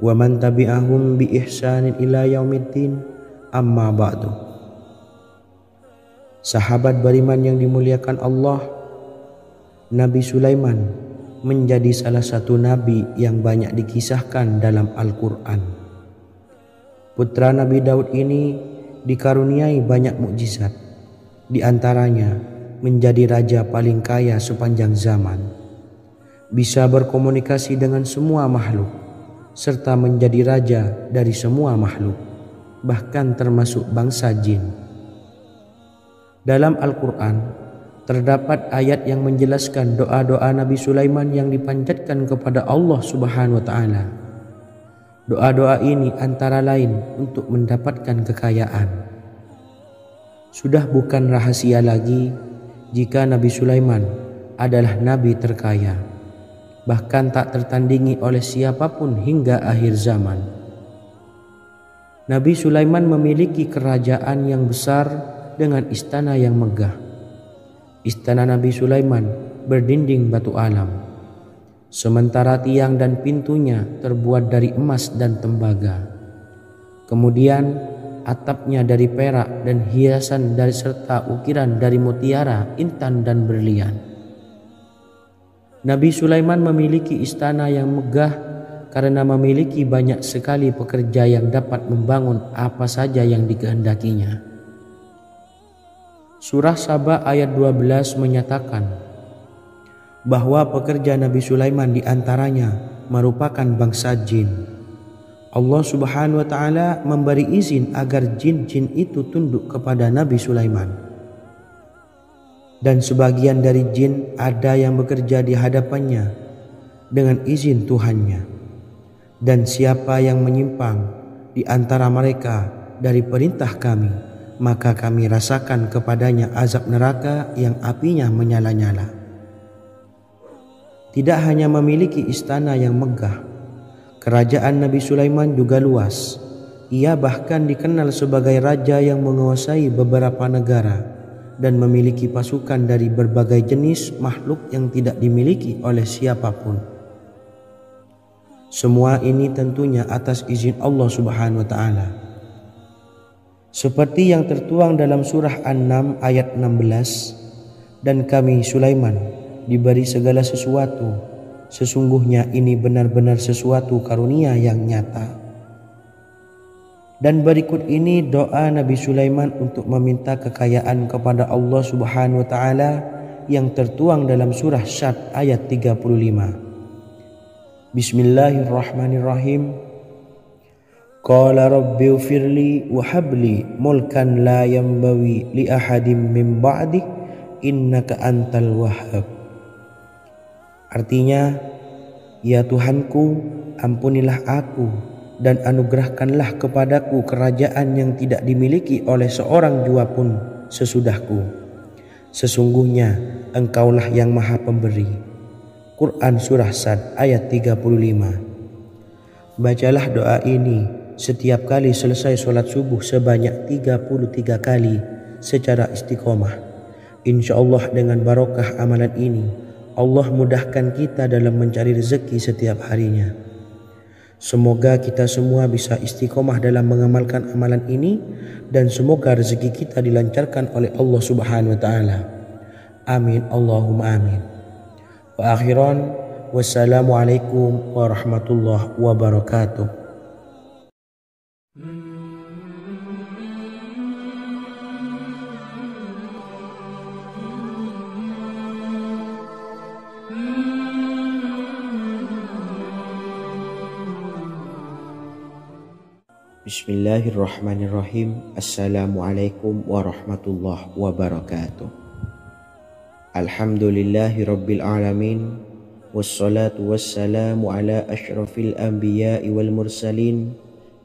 wa man tabi'ahum bi ihsanin ila yaumiddin, amma ba'du. Sahabat beriman yang dimuliakan Allah, Nabi Sulaiman menjadi salah satu nabi yang banyak dikisahkan dalam Al-Quran. Putra Nabi Daud ini dikaruniai banyak mukjizat, di antaranya menjadi raja paling kaya sepanjang zaman, bisa berkomunikasi dengan semua makhluk, serta menjadi raja dari semua makhluk, bahkan termasuk bangsa jin. Dalam Al-Quran terdapat ayat yang menjelaskan doa-doa Nabi Sulaiman yang dipanjatkan kepada Allah Subhanahu wa taala. Doa-doa ini antara lain untuk mendapatkan kekayaan. Sudah bukan rahasia lagi jika Nabi Sulaiman adalah nabi terkaya, bahkan tak tertandingi oleh siapapun hingga akhir zaman. Nabi Sulaiman memiliki kerajaan yang besar dengan istana yang megah. Istana Nabi Sulaiman berdinding batu alam, sementara tiang dan pintunya terbuat dari emas dan tembaga. Kemudian atapnya dari perak dan hiasan dari serta ukiran dari mutiara, intan dan berlian. Nabi Sulaiman memiliki istana yang megah karena memiliki banyak sekali pekerja yang dapat membangun apa saja yang dikehendakinya. Surah Saba ayat 12 menyatakan bahwa pekerja Nabi Sulaiman diantaranya merupakan bangsa jin. Allah Subhanahu wa taala memberi izin agar jin-jin itu tunduk kepada Nabi Sulaiman. Dan sebagian dari jin ada yang bekerja di hadapannya dengan izin Tuhannya. Dan siapa yang menyimpang di antara mereka dari perintah kami, maka kami rasakan kepadanya azab neraka yang apinya menyala-nyala. Tidak hanya memiliki istana yang megah, kerajaan Nabi Sulaiman juga luas. Ia bahkan dikenal sebagai raja yang menguasai beberapa negara dan memiliki pasukan dari berbagai jenis makhluk yang tidak dimiliki oleh siapapun. Semua ini tentunya atas izin Allah Subhanahu wa taala. Seperti yang tertuang dalam surah An-Naml ayat 16, dan kami Sulaiman diberi segala sesuatu, sesungguhnya ini benar-benar sesuatu karunia yang nyata. Dan berikut ini doa Nabi Sulaiman untuk meminta kekayaan kepada Allah Subhanahu wa taala yang tertuang dalam surah Syad ayat 35. Bismillahirrahmanirrahim. Qala rabbi ufirli wa habli mulkan la yanbawi li ahadim min ba'di innaka antal wahhab. Artinya, ya Tuhanku, ampunilah aku dan anugerahkanlah kepadaku kerajaan yang tidak dimiliki oleh seorang jua pun sesudahku. Sesungguhnya Engkaulah yang Maha Pemberi. Quran Surah Sad ayat 35. Bacalah doa ini setiap kali selesai sholat subuh sebanyak 33 kali secara istiqomah. Insya Allah dengan barokah amalan ini, Allah mudahkan kita dalam mencari rezeki setiap harinya. Semoga kita semua bisa istiqomah dalam mengamalkan amalan ini, dan semoga rezeki kita dilancarkan oleh Allah Subhanahu wa taala. Amin Allahumma amin. Wa akhiran, wassalamualaikum warahmatullahi wabarakatuh. Bismillahirrahmanirrahim. Assalamualaikum warahmatullahi wabarakatuh. Alhamdulillahi rabbil alamin. Wassalatu wassalamu ala ashrafil anbiya'i wal mursalin,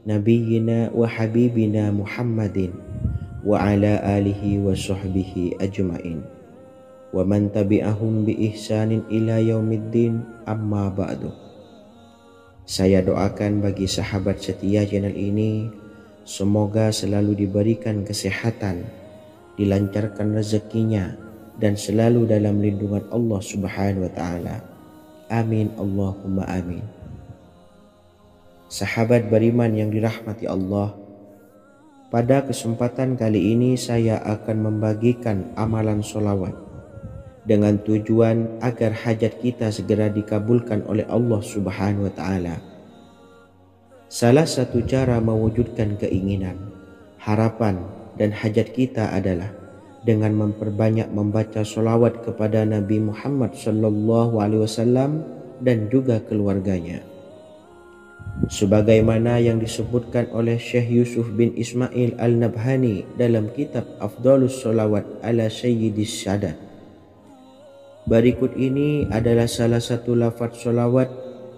nabiyyina wa habibina Muhammadin wa ala alihi wa sahbihi ajma'in, wa man tabi'ahum bi ihsanin ila yaumiddin, amma ba'du. Saya doakan bagi sahabat setia channel ini, semoga selalu diberikan kesehatan, dilancarkan rezekinya, dan selalu dalam lindungan Allah Subhanahu wa taala. Amin Allahumma amin. Sahabat beriman yang dirahmati Allah, pada kesempatan kali ini saya akan membagikan amalan sholawat dengan tujuan agar hajat kita segera dikabulkan oleh Allah Subhanahu wa taala. Salah satu cara mewujudkan keinginan, harapan, dan hajat kita adalah dengan memperbanyak membaca sholawat kepada Nabi Muhammad SAW dan juga keluarganya. Sebagaimana yang disebutkan oleh Syekh Yusuf bin Ismail Al-Nabhani dalam kitab Afdhalus Sholawat ala Sayyidis Sadat. Berikut ini adalah salah satu lafaz sholawat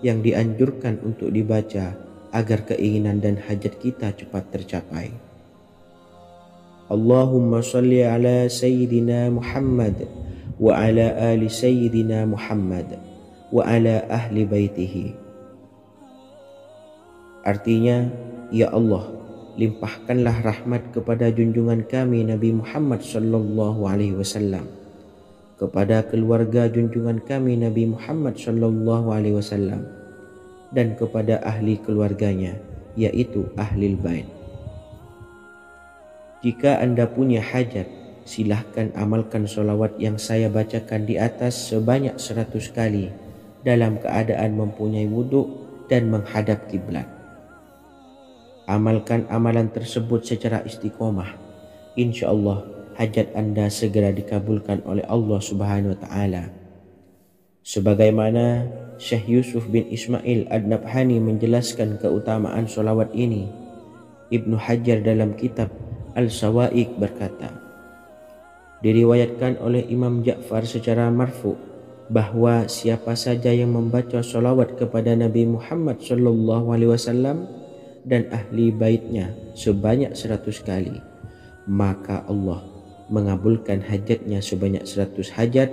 yang dianjurkan untuk dibaca agar keinginan dan hajat kita cepat tercapai. Allahumma salli ala Sayyidina Muhammad wa ala ali Sayyidina Muhammad wa ala ahli baitihi. Artinya, ya Allah, limpahkanlah rahmat kepada junjungan kami Nabi Muhammad sallallahu alaihi wasallam, kepada keluarga junjungan kami Nabi Muhammad sallallahu alaihi wasallam, dan kepada ahli keluarganya, yaitu ahlil bait. Jika Anda punya hajat, silahkan amalkan sholawat yang saya bacakan di atas sebanyak 100 kali dalam keadaan mempunyai wudhu dan menghadap kiblat. Amalkan amalan tersebut secara istiqomah. Insya Allah hajat Anda segera dikabulkan oleh Allah Subhanahu wa taala. Sebagaimana Syekh Yusuf bin Ismail Ad-Nabhani menjelaskan keutamaan sholawat ini, Ibnu Hajar dalam kitab Al-Sawa'iq berkata, diriwayatkan oleh Imam Ja'far secara marfu bahwa siapa saja yang membaca sholawat kepada Nabi Muhammad SAW dan ahli baitnya sebanyak 100 kali, maka Allah mengabulkan hajatnya sebanyak 100 hajat,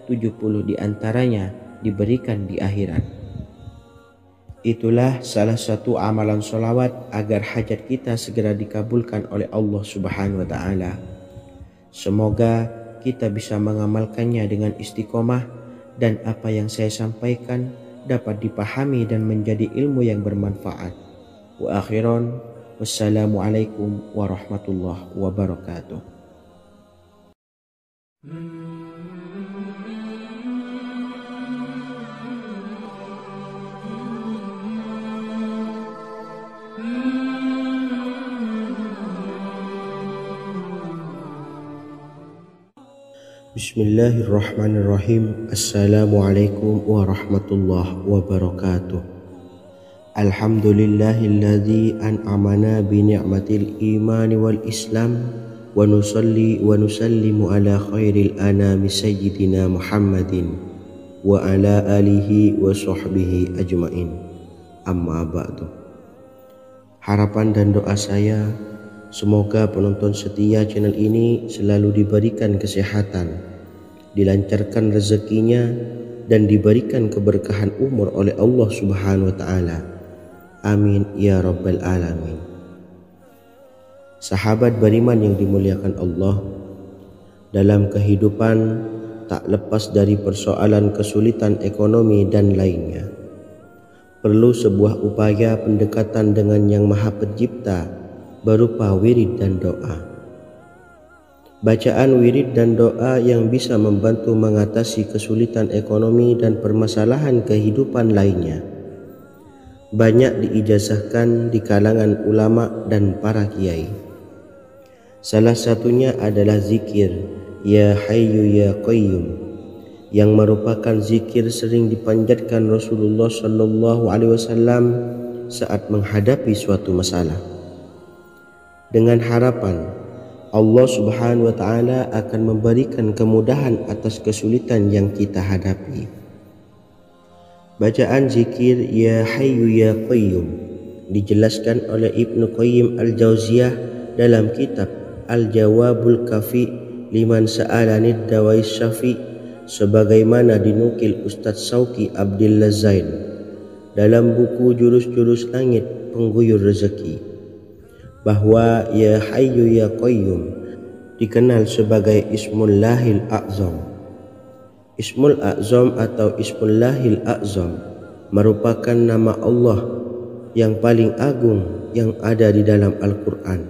70 diantaranya diberikan di akhirat. Itulah salah satu amalan sholawat agar hajat kita segera dikabulkan oleh Allah Subhanahu wa taala. Semoga kita bisa mengamalkannya dengan istiqomah, dan apa yang saya sampaikan dapat dipahami dan menjadi ilmu yang bermanfaat. Wa akhiran, wassalamualaikum warahmatullahi wabarakatuh. Bismillahirrahmanirrahim. Assalamualaikum warahmatullahi wabarakatuh. Alhamdulillahilladzi an'amana bi ni'matil imani wal islam, wa nusalli wa nusallimu ala khairil anami sayyidina Muhammadin wa ala alihi wa sahbihi ajmain, amma ba'du. Harapan dan doa saya, semoga penonton setia channel ini selalu diberikan kesehatan, dilancarkan rezekinya, dan diberikan keberkahan umur oleh Allah Subhanahu wa taala. Amin ya rabbal alamin. Sahabat beriman yang dimuliakan Allah, dalam kehidupan tak lepas dari persoalan kesulitan ekonomi dan lainnya. Perlu sebuah upaya pendekatan dengan Yang Maha Pencipta berupa wirid dan doa. Bacaan wirid dan doa yang bisa membantu mengatasi kesulitan ekonomi dan permasalahan kehidupan lainnya banyak diijazahkan di kalangan ulama dan para kiai. Salah satunya adalah zikir Ya Hayyu Ya Qayyum, yang merupakan zikir sering dipanjatkan Rasulullah SAW saat menghadapi suatu masalah, dengan harapan Allah Subhanahu wa Ta'ala akan memberikan kemudahan atas kesulitan yang kita hadapi. Bacaan zikir Ya Hayyu Ya Qayyum dijelaskan oleh Ibnu Qayyim Al-Jauziyah dalam kitab Al-Jawabul Kafi liman sa'alanid dawais syafi, sebagaimana dinukil Ustadz Sauki Abdillah Zain dalam buku Jurus-Jurus Langit Pengguyur Rezeki, bahwa Ya Hayyu Ya Qayyum dikenal sebagai Ismullahil A'zam. Ismul A'zam atau Ismullahil A'zam merupakan nama Allah yang paling agung yang ada di dalam Al-Quran.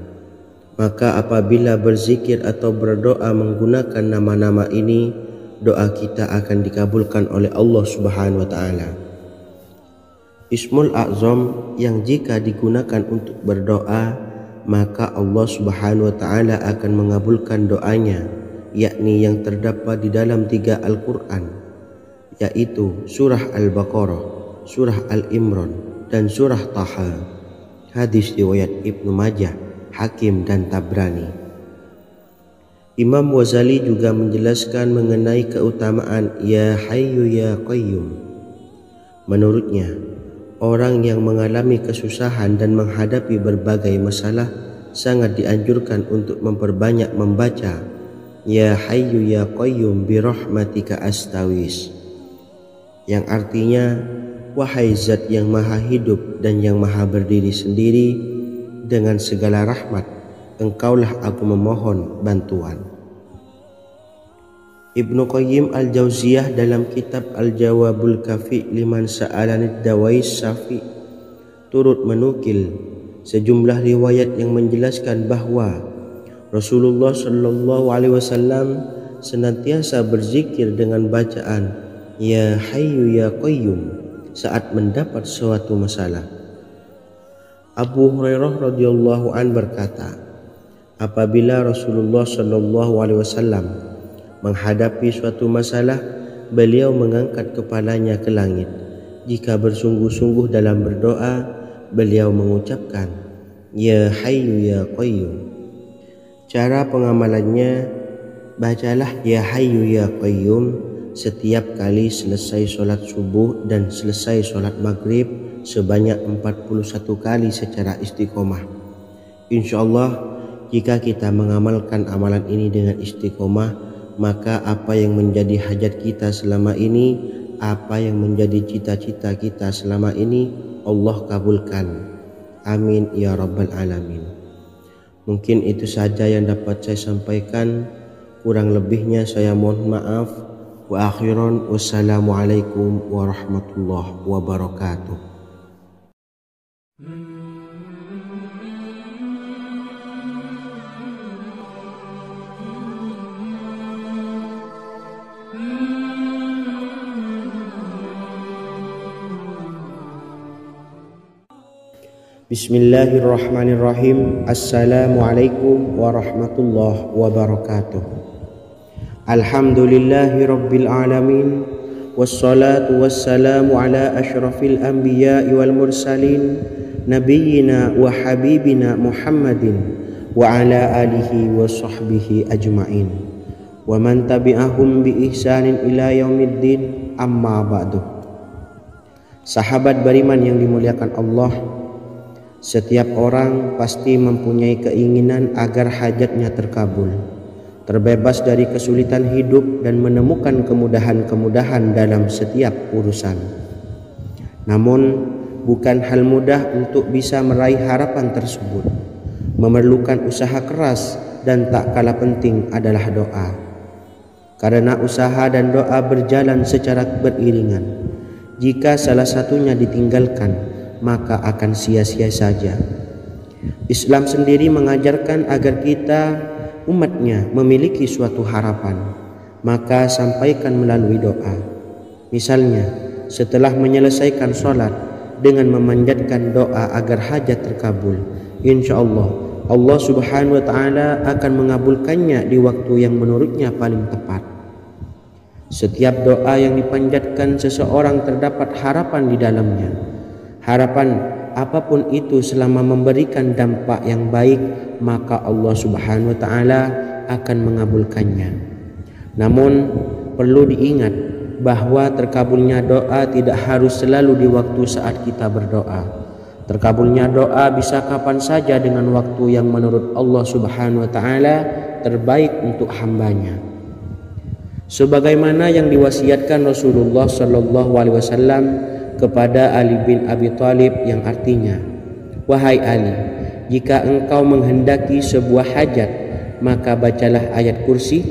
Maka apabila berzikir atau berdoa menggunakan nama-nama ini, doa kita akan dikabulkan oleh Allah Subhanahu wa Ta'ala. Ismul A'zam yang jika digunakan untuk berdoa, maka Allah Subhanahu wa Ta'ala akan mengabulkan doanya, yakni yang terdapat di dalam 3 Al-Quran, yaitu surah Al-Baqarah, surah Al-Imran, dan surah Taha. Hadis riwayat Ibnu Majah, Hakim, dan Tabrani. Imam Ghazali juga menjelaskan mengenai keutamaan Ya Hayyu Ya Qayyum. Menurutnya, orang yang mengalami kesusahan dan menghadapi berbagai masalah sangat dianjurkan untuk memperbanyak membaca Ya Hayyu Ya Qayyum bi rahmatika astawis, yang artinya wahai zat yang maha hidup dan yang maha berdiri sendiri, dengan segala rahmat engkaulah aku memohon bantuan. Ibnu Qayyim Al-Jauziyah dalam kitab Al-Jawabul Kafi liman sa'alanid dawais syafi turut menukil sejumlah riwayat yang menjelaskan bahwa Rasulullah SAW senantiasa berzikir dengan bacaan Ya Hayyu Ya Qayyum saat mendapat suatu masalah. Abu Hurairah radhiyallahu an berkata, apabila Rasulullah SAW menghadapi suatu masalah, beliau mengangkat kepalanya ke langit. Jika bersungguh-sungguh dalam berdoa, beliau mengucapkan Ya Hayyu Ya Qayyum. Cara pengamalannya, bacalah Ya Hayyu Ya Qayyum setiap kali selesai sholat subuh dan selesai sholat maghrib sebanyak 41 kali secara istiqomah. Insyaallah, jika kita mengamalkan amalan ini dengan istiqomah, maka apa yang menjadi hajat kita selama ini, apa yang menjadi cita-cita kita selama ini, Allah kabulkan. Amin ya rabbal alamin. Mungkin itu saja yang dapat saya sampaikan. Kurang lebihnya saya mohon maaf. Wa akhiran, wassalamualaikum warahmatullahi wabarakatuh. Bismillahirrahmanirrahim. Assalamualaikum warahmatullahi wabarakatuh. Alhamdulillahi rabbil alamin, wassalatu wassalamu ala ashrafil anbiya'i wal mursalin, nabiyyina wa habibina Muhammadin wa ala alihi wa sahbihi ajma'in, wa man tabi'ahum bi ihsanin ila yaumiddin, amma ba'du. Sahabat beriman yang dimuliakan Allah, setiap orang pasti mempunyai keinginan agar hajatnya terkabul, terbebas dari kesulitan hidup dan menemukan kemudahan-kemudahan dalam setiap urusan. Namun, bukan hal mudah untuk bisa meraih harapan tersebut. Memerlukan usaha keras dan tak kalah penting adalah doa. karena usaha dan doa berjalan secara beriringan. Jika salah satunya ditinggalkan, maka akan sia-sia saja. Islam sendiri mengajarkan agar kita umatnya memiliki suatu harapan, maka sampaikan melalui doa. Misalnya, setelah menyelesaikan sholat dengan memanjatkan doa agar hajat terkabul, insya Allah Allah Subhanahu wa Ta'ala akan mengabulkannya di waktu yang menurutnya paling tepat. Setiap doa yang dipanjatkan seseorang terdapat harapan di dalamnya. Harapan apapun itu selama memberikan dampak yang baik, maka Allah Subhanahu wa Ta'ala akan mengabulkannya. Namun perlu diingat bahwa terkabulnya doa tidak harus selalu di waktu saat kita berdoa. Terkabulnya doa bisa kapan saja dengan waktu yang menurut Allah Subhanahu wa Ta'ala terbaik untuk hambanya. Sebagaimana yang diwasiatkan Rasulullah Sallallahu Alaihi Wasallam kepada Ali bin Abi Thalib, yang artinya, "Wahai Ali, jika engkau menghendaki sebuah hajat, maka bacalah ayat kursi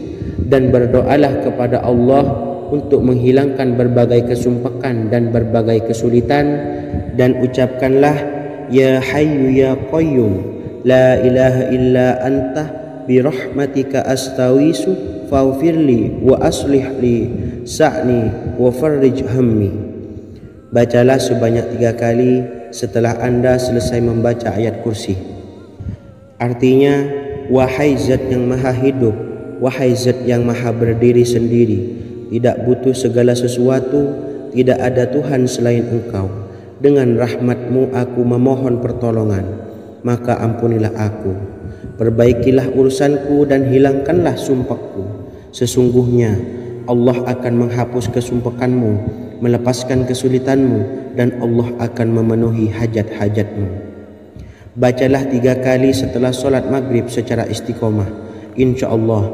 dan berdoalah kepada Allah untuk menghilangkan berbagai kesumpakan dan berbagai kesulitan, dan ucapkanlah, Ya Hayyu Ya Qayyum, La ilaha illa anta birahmatika astawisu faghfirli wa aslih li sa'ni wa farrij hammi." Bacalah sebanyak 3 kali setelah Anda selesai membaca ayat kursi. Artinya, wahai zat yang maha hidup, wahai zat yang maha berdiri sendiri, tidak butuh segala sesuatu, tidak ada Tuhan selain Engkau. Dengan rahmat-Mu aku memohon pertolongan, maka ampunilah aku. Perbaikilah urusanku dan hilangkanlah sumpahku. Sesungguhnya Allah akan menghapus kesumpahanmu, melepaskan kesulitanmu, dan Allah akan memenuhi hajat-hajatmu. Bacalah 3 kali setelah sholat maghrib secara istiqomah. Insya Allah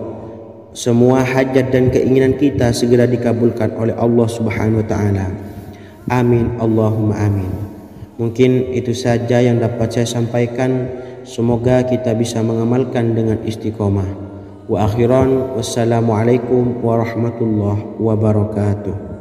semua hajat dan keinginan kita segera dikabulkan oleh Allah Subhanahu wa Ta'ala. Amin Allahumma amin. Mungkin itu saja yang dapat saya sampaikan. Semoga kita bisa mengamalkan dengan istiqomah. Wa akhiran, wassalamualaikum warahmatullahi wabarakatuh.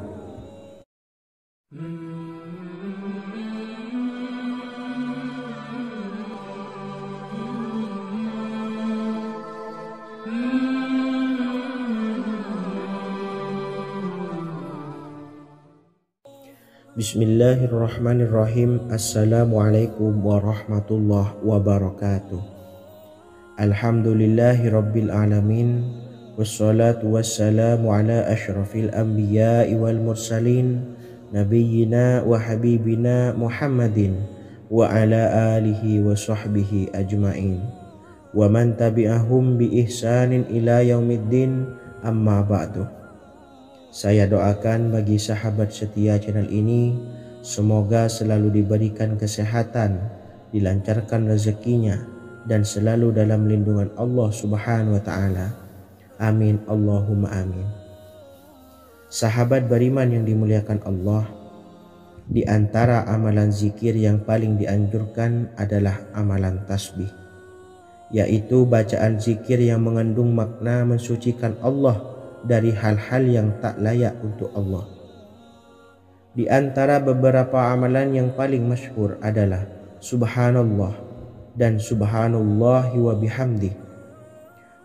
Bismillahirrahmanirrahim. Assalamualaikum warahmatullahi wabarakatuh. Alhamdulillahi rabbil alamin, wassalatu wassalamu ala ashrafil anbiya'i wal mursalin, nabiyyina wa habibina Muhammadin wa ala alihi wa sahbihi ajma'in, wa man tabi'ahum bi ihsanin ila yaumiddin, amma ba'du. Saya doakan bagi sahabat setia channel ini, semoga selalu diberikan kesehatan, dilancarkan rezekinya, dan selalu dalam lindungan Allah Subhanahu wa Ta'ala. Amin Allahumma amin. Sahabat beriman yang dimuliakan Allah, di antara amalan zikir yang paling dianjurkan adalah amalan tasbih, yaitu bacaan zikir yang mengandung makna mensucikan Allah dari hal-hal yang tak layak untuk Allah. Di antara beberapa amalan yang paling masyhur adalah Subhanallah dan Subhanallahi wa bihamdi.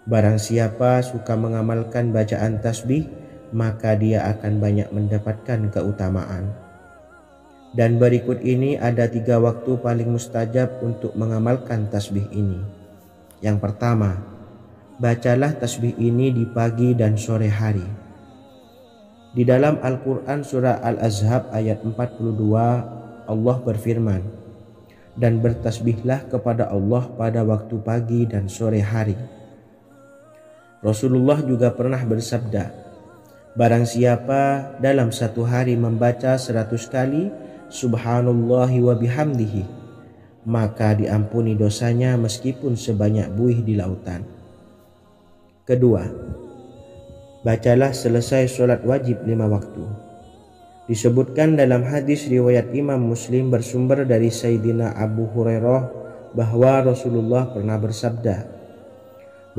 Barang siapa suka mengamalkan bacaan tasbih, maka dia akan banyak mendapatkan keutamaan. Dan berikut ini ada 3 waktu paling mustajab untuk mengamalkan tasbih ini. Yang pertama, bacalah tasbih ini di pagi dan sore hari. Di dalam Al-Quran surah Al-Ahzab ayat 42, Allah berfirman, "Dan bertasbihlah kepada Allah pada waktu pagi dan sore hari." Rasulullah juga pernah bersabda, "Barang siapa dalam satu hari membaca 100 kali Subhanallahi wa bihamdihi, maka diampuni dosanya meskipun sebanyak buih di lautan." Kedua, bacalah selesai sholat wajib 5 waktu. Disebutkan dalam hadis riwayat Imam Muslim bersumber dari Sayyidina Abu Hurairah bahwa Rasulullah pernah bersabda,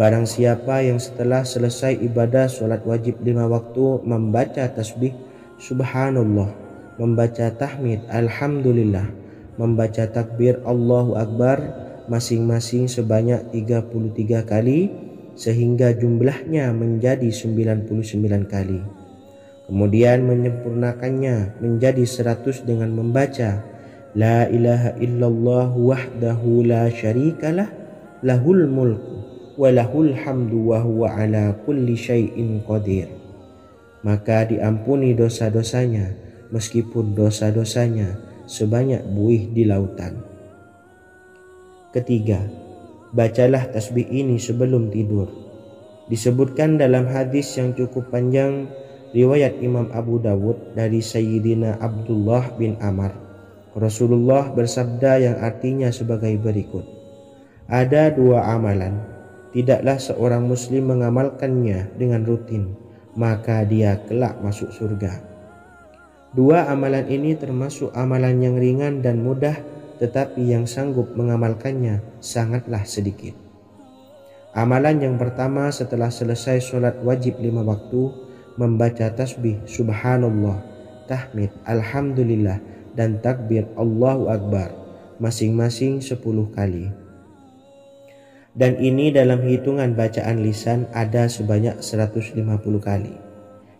Barang siapa yang setelah selesai ibadah sholat wajib 5 waktu membaca tasbih subhanallah, membaca tahmid alhamdulillah, membaca takbir Allahu Akbar masing-masing sebanyak 33 kali sehingga jumlahnya menjadi 99 kali. Kemudian menyempurnakannya menjadi 100 dengan membaca la ilaha illallah wahdahu la syarikalah lahul mulku walahul hamdu wa huwa ala kulli syai'in qadir. Maka diampuni dosa-dosanya meskipun dosa-dosanya sebanyak buih di lautan. Ketiga, bacalah tasbih ini sebelum tidur. Disebutkan dalam hadis yang cukup panjang riwayat Imam Abu Dawud dari Sayyidina Abdullah bin Amr, Rasulullah bersabda yang artinya sebagai berikut: ada 2 amalan, tidaklah seorang muslim mengamalkannya dengan rutin, maka dia kelak masuk surga. 2 amalan ini termasuk amalan yang ringan dan mudah, tetapi yang sanggup mengamalkannya sangatlah sedikit. Amalan yang pertama setelah selesai sholat wajib 5 waktu, membaca tasbih subhanallah, tahmid alhamdulillah, dan takbir Allahu Akbar masing-masing 10 kali. Dan ini dalam hitungan bacaan lisan ada sebanyak 150 kali,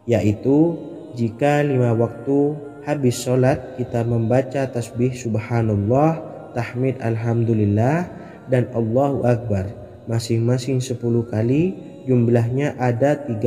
yaitu jika 5 waktu habis sholat kita membaca tasbih subhanallah, tahmid alhamdulillah, dan Allahu Akbar masing-masing 10 kali, jumlahnya ada 30